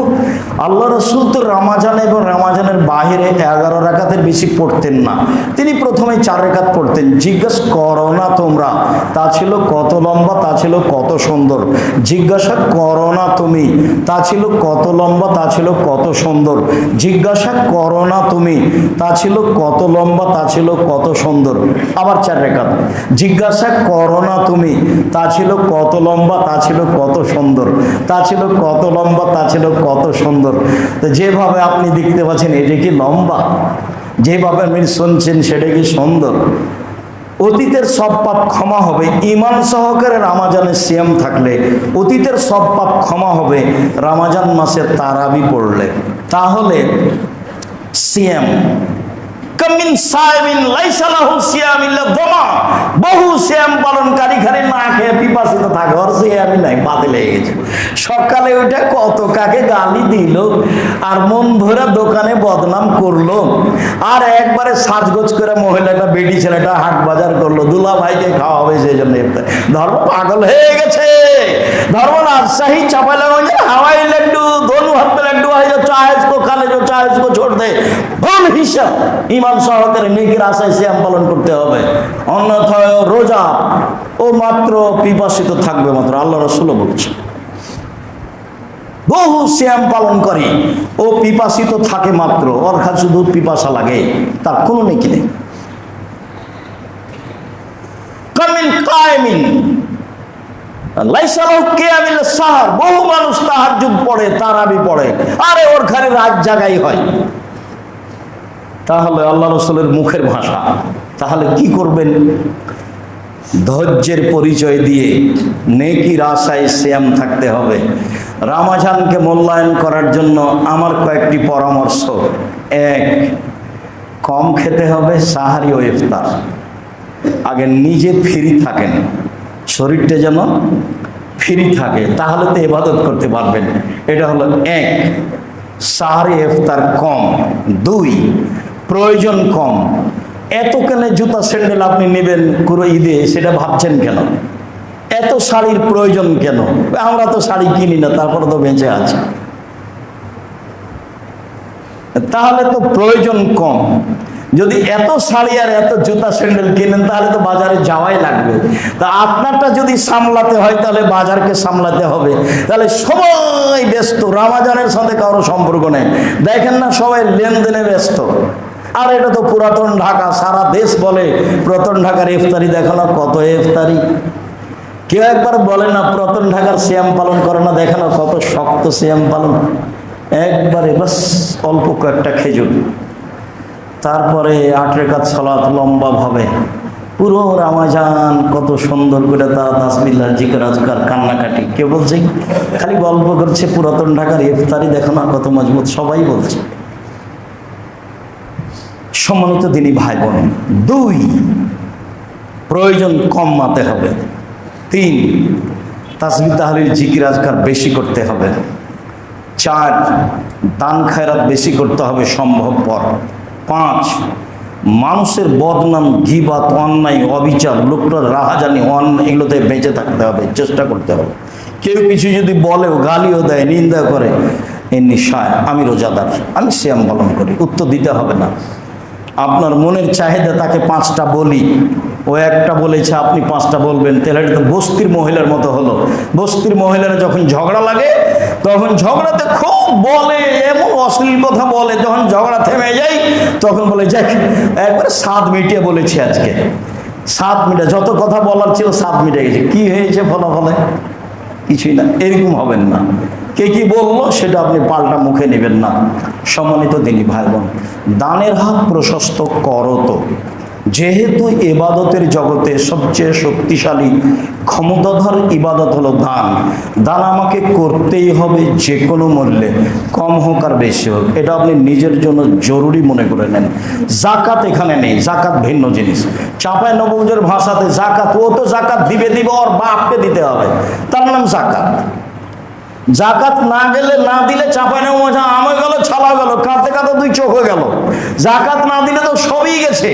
Speaker 1: আল্লাহ রাসূল তো রমজানে এবং রমজানের বাইরে 11 রাকাতের বেশি পড়তেন না, তিনি প্রথমে 4 রাকাত পড়তেন। জিজ্ঞাসা করো না তোমরা তা ছিল কত লম্বা, তা ছিল কত সুন্দর। জিজ্ঞাসা করো না তুমি তা ছিল কত লম্বা, তা ছিল কত সুন্দর। জিজ্ঞাসা করো না তুমি তা ছিল কত লম্বা, তা ছিল কত সুন্দর। আবার 4 রাকাত। জিজ্ঞাসা করো না তুমি তা ছিল কত লম্বা, তা ছিল কত সুন্দর। তা ছিল কত লম্বা, তা ছিল কত সুন্দর। তো যেভাবে আপনি দেখতে পাচ্ছেন এটা কি লম্বা, যেভাবে আপনি শুনছেন সেটা কি সুন্দর। অতীতের সব পাপ ক্ষমা হবে ঈমান সহকারে রমজানে সিয়াম থাকলে, অতীতের সব পাপ ক্ষমা হবে রমজান মাসে তারাবি পড়লে। তাহলে সিয়াম কামিন সাইমিন লাইসা লাহু সিয়াম ইল্লা যামা, বহু সিয়াম পালনকারী খালি না খেয়ে পিপাসিত থাকে, ওর সিয়ামই নাই, বাতিল হয়ে গেছে। সকালে ওইটা কত কাকে গালি দিল, আর মন ভরা দোকানে বদনাম করলো, আর একবারে সাজগোজ করে মহিলাটা বেটি ছেলেটা হাট বাজার করলো, দুলা ভাইকে খাওয়াবে সেই জন্য। ধর্ম পাগল হয়ে গেছে। ধর্ম রাজশাহী চাঁপাইনবাবগंज হাওয়াই লাড্ডু दोनों हाथ में लड्डू है, जो चाहे इसको खा ले, जो चाहे इसको छोड़ दे। ভুল হিসাব। ঈমান সহকারে নেকির আশায় সিয়াম পালন করতে হবে, অন্যথায় রোজা ও মাত্র পিপাসিত থাকবে মাত্র। আল্লাহ রাসূল বলছেন বহু সিয়াম পালন করে ও পিপাসিত থাকে মাত্র, ওর কাছে শুধু পিপাসা লাগে, তার কোনো নেকি নেই। কামিন কায়েমিন লাইসা লাহু কিয়ামুল সাহর, বহু মানুষ তাহাজ্জুদ পড়ে, তারাবি পড়ে, আরে ওর ঘরে রাত জাগাই হয়। তাহলে আল্লাহ রাসূলের মুখের ভাষা। তাহলে কি করবেন? ধৈর্যের পরিচয় দিয়ে নেকির আশায় সিয়াম থাকতে হবে। রমজানকে মূল্যায়ন করার জন্য আমার কয়েকটি পরামর্শ। 1, কম খেতে হবে সাহারি ও ইফতার। আগে নিজে ফ্রি থাকেন, শরীরটা যেন ফ্রি থাকে, তাহলে তো ইবাদত করতে পারবেন। এটা হলো 1, সাহারি ইফতার কম। 2, প্রয়োজন কম। এত কেন জুতা স্যান্ডেল আপনি নেবেন পুরো ঈদে, সেটা ভাবছেন কেন? এত শাড়ির প্রয়োজন কেন? আমরা তো শাড়ি কিনি না, তারপরে তো বেঁচে আছে। তাহলে তো প্রয়োজন কম। যদি এত শাড়ি আর এত জুতা স্যান্ডেল কিনেন তাহলে তো বাজারে যাওয়াই লাগবে। তা আপনারটা যদি সামলাতে হয় তাহলে বাজারকে সামলাতে হবে। তাহলে সবাই ব্যস্ত, রমজানের সাথে কারো সম্পর্ক নেই। দেখেন না সবাই লেনদেনে ব্যস্ত। আর এটা তো পুরাতন ঢাকা, সারা দেশ বলে পুরাতন ঢাকার ইফতারি দেখো না, কত ইফতারি। কেউ একবার বলে না পুরাতন ঢাকার সিয়াম পালন করে না, দেখে না কত শক্ত সিয়াম পালন। একবারে বাস অল্প কয়েকটা খেজুর, তারপরে 8 রাকাত সালাত লম্বা ভাবে পুরো রমজান কত সুন্দর করে তারা তাসবিহ জিকির আজকার কান্নাকাটি। কে বলছে? খালি গল্প করছে পুরাতন ঢাকার ইফতারি দেখো না কত মজবুত, সবাই বলছে। সম্মানিত দিনী ভাই বোন, 2, প্রয়োজন কম মাতে হবে। 3, তাসবিহ তাহলিল জিকির আজকার বেশি করতে হবে। 4, দান খায়রাত বেশি করতে হবে সম্ভবপর। 5, মানুষের বদনাম, গীবাত, অন্যায়, অবিচার, লোকটার রাহাজানি, এগুলোতে বেঁচে থাকতে হবে, চেষ্টা করতে হবে। কেউ কিছু যদি বলেও, গালিও দেয়, নিন্দা করে, এই নিশায় আমি রোজাদার, আমি সিয়াম পালন করি, উত্তর দিতে হবে না। আপনার মনের চাহিদা তাকে 5টা বলি, ও একটা বলেছে আপনি 5টা বলবেন, তাহলে এটা তো বস্তির মহিলার মতো হলো। বস্তির মহিলারা যখন ঝগড়া লাগে তখন ঝগড়াতে খুব বলে, এমন অশ্লীল কথা বলে, যখন ঝগড়া থেমে যায় তখন বলে যাক একবারে 7 মিনিটে বলেছি আজকে, 7 মিনিটে যত কথা বলার ছিল 7 মিনিটে গেছে, কি হয়েছে ফলাফলে? কিছুই না। এরকম হবেন না। কে কি বললো সেটা আপনি পাল্টা মুখে নেবেন না। সম্মানিত দিনী ভাই বোন, দানের হাত প্রশস্ত করো তো, যেহেতু ইবাদতের জগতে সবচেয়ে শক্তিশালী ক্ষমতাধর ইবাদত হলো দান। দান আমাকে করতেই হবে যে কোনো মূল্যে, কম হোক আর বেশি হোক, এটা আপনি নিজের জন্য জরুরি মনে করে নেন। জাকাত এখানে নেই, জাকাত ভিন্ন জিনিস। চাঁপাইনবাবগঞ্জের ভাষাতে জাকাত, ও তো জাকাত দিবে ওর বাপকে দিতে হবে, তার নাম জাকাত। জাকাত না গেলে, না দিলে চাঁপাইনবাবগঞ্জ আমে গেল, ছালা গেল, কাঁদতে কাঁদতে দুই চোখ হয়ে গেল। জাকাত না দিলে তো সবই গেছে।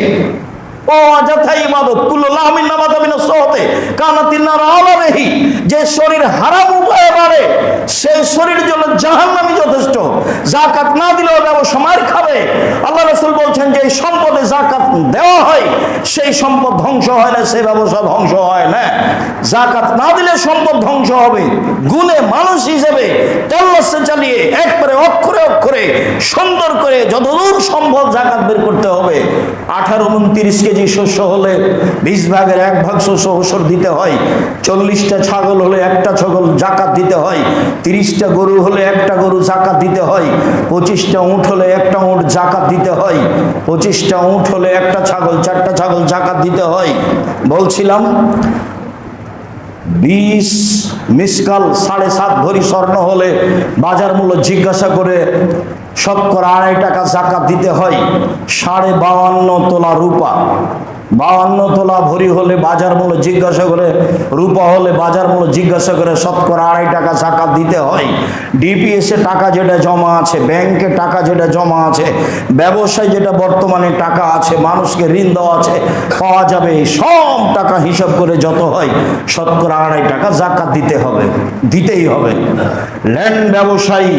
Speaker 1: ও অযথাই ইবাদত কুল্লু লাহমিন নাবাতা মিনাস সহতে কানাতিন নার আলাইহি, যে শরীর হারাম উপায়ে বাড়ে সেই শরীরের জন্য জাহান্নামী যথেষ্ট। যাকাত না দিলেও ব্যবসা মার খাবে। আল্লাহ রাসূল বলছেন যে এই সম্পদে যাকাত দেওয়া হয় সেই সম্পদ ধ্বংস হয় না, সেই ব্যবসা ধ্বংস হয় না। যাকাত না দিলে সম্পদ ধ্বংস হবে। গুণে মানুষ হিসেবে তেল্লাসে চালিয়ে একবারে অক্ষরে অক্ষরে সুন্দর করে যতদূর সম্ভব যাকাত বের করতে হবে। 18-29 কেজি শস্য হলে 20 ভাগের 1 ভাগ শস্য ওসর দিতে হয়। 40টা ছাগল হলে একটা ছাগল জাকাত দিতে হয়। 30টা গরু হলে একটা গরু জাকাত দিতে হয়। 25টা উট হলে একটা উট জাকাত দিতে হয়। 25টা উট হলে একটা ছাগল, 4টা ছাগল জাকাত দিতে হয়। বলছিলাম 20 মিসকাল 7.5 ভরি স্বর্ণ হলে বাজার মূল্য জিজ্ঞাসা করে শতকরা 2.5 টাকা জাকাত দিতে হয়। 52.5 তোলা রূপা, 52 তোলা ভরি হলে বাজার মূল্য জিজ্ঞাসা করে, রূপা হলে বাজার মূল্য জিজ্ঞাসা করে শতকরা 2.5 টাকা জাকাত দিতে হয়। ডিপিএসে টাকা যেটা জমা আছে, ব্যাংকে টাকা যেটা জমা আছে, ব্যবসায় যেটা বর্তমানে টাকা আছে, মানুষকে ঋণ দেওয়া আছে, পাওয়া যাবে, সব টাকা হিসাব করে যত হয় শতকরা 2.5 টাকা জাকাত দিতে হবে, দিতেই হবে। ল্যান্ড ব্যবসায়ী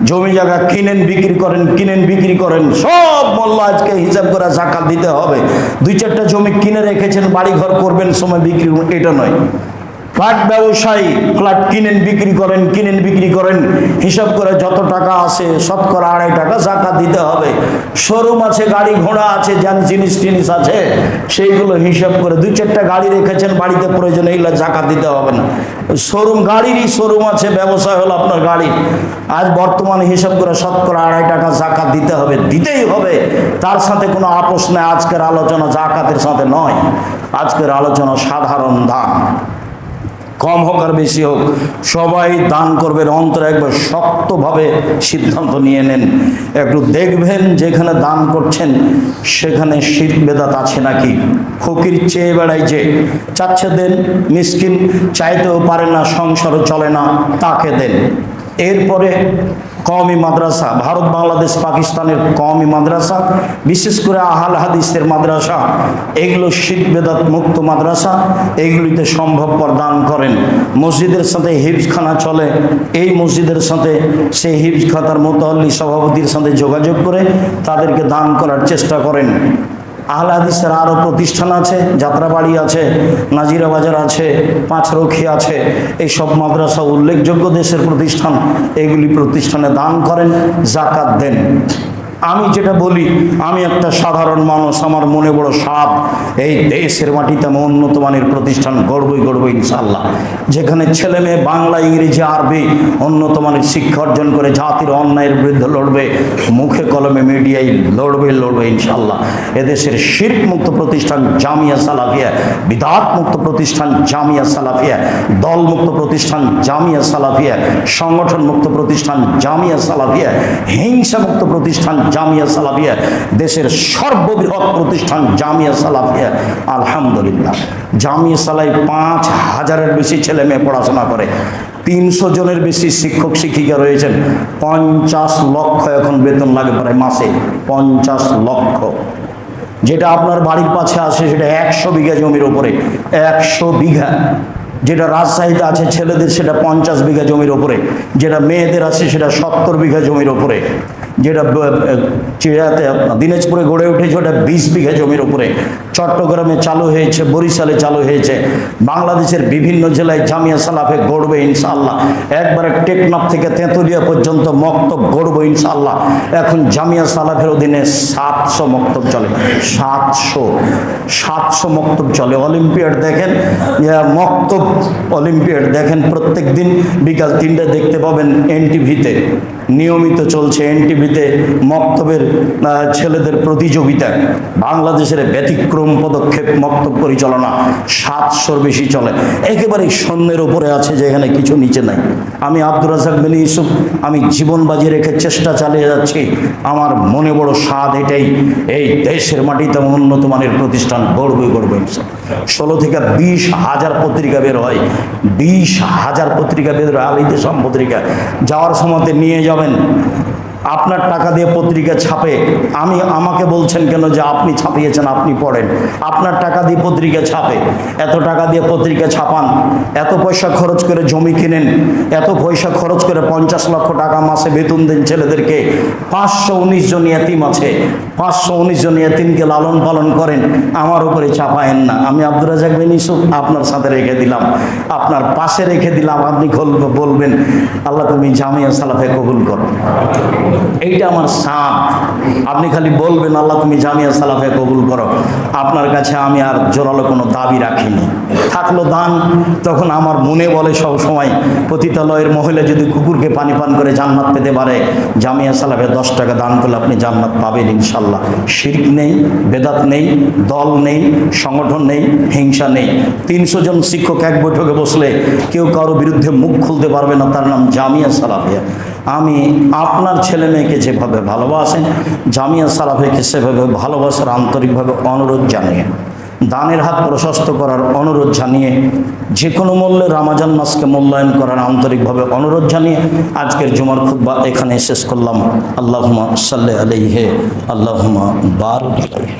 Speaker 1: জমি জায়গা কিনেন বিক্রি করেন, কিনেন বিক্রি করেন, সব মূল্য আজকে হিসাব করে জাকাত দিতে হবে। 2-4টা জমি কিনে রেখেছেন, বাড়ি ঘর করবেন, সময় বিক্রি, এটা নয়। ফ্ল্যাট ব্যবসায়ী ফ্ল্যাট কিনেন বিক্রি করেন, কিনেন বিক্রি করেন, হিসাব করে যত টাকা আছে শতকরা 2.5 টাকা জাকাত দিতে হবে। শোরুম আছে, গাড়ি ঘোড়া আছে, যান জিনিস টিনিস আছে, সেইগুলো হিসাব করে 2-4টা গাড়ি রেখেছেন বাড়িতে, প্রয়োজনে এগুলো জাকাত দিতে হবে না। শোরুম, গাড়িরই শোরুম আছে, ব্যবসায় হলো আপনার গাড়ি, আজ বর্তমানে হিসাব করে শতকরা 2.5 টাকা জাকাত দিতে হবে, দিতেই হবে। তার সাথে কোনো আপোষ নেই। আজকের আলোচনা জাকাতের সাথে নয়, আজকের আলোচনা সাধারণ দান। কম হোক আর বেশি হোক, সবাই দান করবেন। অন্তরে একবার শক্তভাবে সিদ্ধান্ত নিয়ে নেন। একটু দেখবেন যেখানে দান করছেন সেখানে শিরক বেদাত আছে নাকি। ফকির চেয়ে বেড়াই, যে চাচ্ছে দেন, মিসকিন চাইতেও পারে না, সংসারও চলে না, তাকে দেন। এরপরে কওমি মাদ্রাসা, ভারত বাংলাদেশ পাকিস্তানের কওমি মাদ্রাসা, বিশেষ করে আহল হাদিসের মাদ্রাসা, এগুলো শিরক বেদাত মুক্ত মাদ্রাসা, এগুলিতে সম্ভবপর দান করেন। মসজিদের সাথে হিফজখানা চলে, এই মসজিদের সাথে সেই হিফজখানার মুতাল্লি সভাপতির সাথে যোগাযোগ করে তাদেরকে দান করার চেষ্টা করেন। আহলে হাদিসের আরও প্রতিষ্ঠান আছে, যাত্রাবাড়ি আছে, নাজিরা বাজার আছে, পাঁচরক্ষী আছে, এই সব মাদ্রাসা উল্লেখযোগ্য দেশের প্রতিষ্ঠান। এগুলি প্রতিষ্ঠানে দান করেন, জাকাত দেন। আমি যেটা বলি, আমি একটা সাধারণ মানুষ, আমার মনে বড় সাপ, এই দেশের মাটিতে আমি উন্নত মানের প্রতিষ্ঠান গড়বই ইনশাআল্লাহ, যেখানে ছেলে মেয়ে বাংলা, ইংরেজি, আরবি উন্নত মানের শিক্ষা অর্জন করে জাতির অন্যায়ের বিরুদ্ধে লড়বে, মুখে কলমে মিডিয়ায় লড়বে ইনশাআল্লাহ। এদেশের শিরক মুক্ত প্রতিষ্ঠান জামিয়া সালাফিয়া, বিদআত মুক্ত প্রতিষ্ঠান জামিয়া সালাফিয়া, দল মুক্ত প্রতিষ্ঠান জামিয়া সালাফিয়া, সংগঠন মুক্ত প্রতিষ্ঠান জামিয়া সালাফিয়া, হিংসা মুক্ত প্রতিষ্ঠান জামিয়া সালাফিয়া, দেশের সর্ববৃহৎ প্রতিষ্ঠান জামিয়া সালাফিয়া। আলহামদুলিল্লাহ, জামিয়া সালাই 5000-এর বেশি ছেলে মেয়ে পড়াশোনা করে, 300 জনের বেশি শিক্ষক শিক্ষিকা রয়েছেন, 50 লক্ষ এখন বেতন লাগে প্রায় মাসে, 50 লক্ষ। যেটা আপনার বাড়ির পাশে আছে সেটা 100 বিঘা জমির উপরে, 100 বিঘা। যেটা রাজশাহীতে আছে ছেলেদের সেটা 50 বিঘা জমির উপরে, যেটা মেয়েদের আছে সেটা 70 বিঘা জমির উপরে, যেটা চিড়িয়াতে দিনাজপুরে গড়ে উঠেছে ওটা 20 বিঘা জমির উপরে, চট্টগ্রামে চালু হয়েছে, বরিশালে চালু হয়েছে, বাংলাদেশের বিভিন্ন জেলায় জামিয়া সালাফে গড়বে ইনশাআল্লাহ। একবারে টেকনাফ থেকে তেঁতুলিয়া পর্যন্ত মক্তব গড়বে ইনশাআল্লাহ। এখন জামিয়া সালাফের অধীনে 700 মক্তব চলে, 700 মক্তব চলে। অলিম্পিয়াড দেখেন, মক্তব অলিম্পিয়াড দেখেন, প্রত্যেক দিন বিকাল 3টায় দেখতে পাবেন এনটিভিতে, নিয়মিত চলছে। এনটিভি টিভিতে মক্তবের ছেলেদের প্রতিযোগিতা, বাংলাদেশের ব্যতিক্রম পদক্ষেপ মক্তব পরিচালনা 700-র বেশি চলে, একেবারেই শূন্যের উপরে আছে, যেখানে কিছু নিচে নাই। আমি আব্দুর রাজ্জাক বিন ইউসুফ, আমি জীবন বাজি রেখে চেষ্টা চালিয়ে যাচ্ছি। আমার মনে বড় স্বাদ এটাই, এই দেশের মাটিতে উন্নত মানের প্রতিষ্ঠান গড়বই 16 থেকে 20 হাজার পত্রিকা বের হয়, 20 হাজার পত্রিকা বের হয়, আল ইতিসাম পত্রিকা। যাওয়ার সময়তে নিয়ে যাবেন। আপনার টাকা দিয়ে পত্রিকা ছাপে, আমাকে বলছেন কেন যে আপনি ছাপিয়েছেন, আপনি পড়েন। আপনার টাকা দিয়ে পত্রিকা ছাপে, এত টাকা দিয়ে পত্রিকা ছাপান, এত পয়সা খরচ করে জমি কিনেন, এত পয়সা খরচ করে 50 লক্ষ টাকা মাসে বেতন দেন ছেলেদেরকে। 519 জন ইয়াতিম আছে, 519 জন ইয়াতিমকে লালন পালন করেন, আমার উপরে চাপায়েন না। আমি আব্দুর রাজ্জাক বিন ইউসুফ আপনার সাথে রেখে দিলাম, আপনার পাশে রেখে দিলাম। আপনি বলবেন, আল্লাহ তুমি জামিয়া সালাফে কবুল করো। এইটা আমার সাপ। আপনি খালি বলবেন, আল্লাহ তুমি জামিয়া সালাফে কবুল করো। আপনার কাছে আমি আর জোরালো কোনো দাবি রাখিনি। থাকলো দান, তখন আমার মনে বলে সব সময়, পতিতালয়ের মহিলা যদি কুকুরকে পানি পান করে জান্নাত পেতে পারে, জামিয়া সালাফে 10 টাকা দান করলে আপনি জান্নাত পাবেন ইনশাল্লাহ। শিরক নেই, বেদাত নেই, দল নেই, সংগঠন নেই, হিংসা নেই। 300 জন শিক্ষক এক বৈঠকে বসলে কেউ কারো বিরুদ্ধে মুখ খুলতে পারবে না, তার নাম জামিয়া সালাফিয়া। আমি আপনার ছেলে মেয়েকে যেভাবে ভালোবাসেন, জামিয়া সালাফিয়াকে সেভাবে ভালোবাসার আন্তরিকভাবে অনুরোধ জানিয়ে, দানের হাত প্রশস্ত করার অনুরোধ জানিয়ে, যে কোনো মূল্যে রমজান মাসকে মূল্যায়ন করার আন্তরিকভাবে অনুরোধ জানিয়ে আজকের জুমার খুতবা এখানে শেষ করলাম। আল্লাহুম্মা সাল্লি আলাইহি, আল্লাহুম্মা বারিক আলাইহি।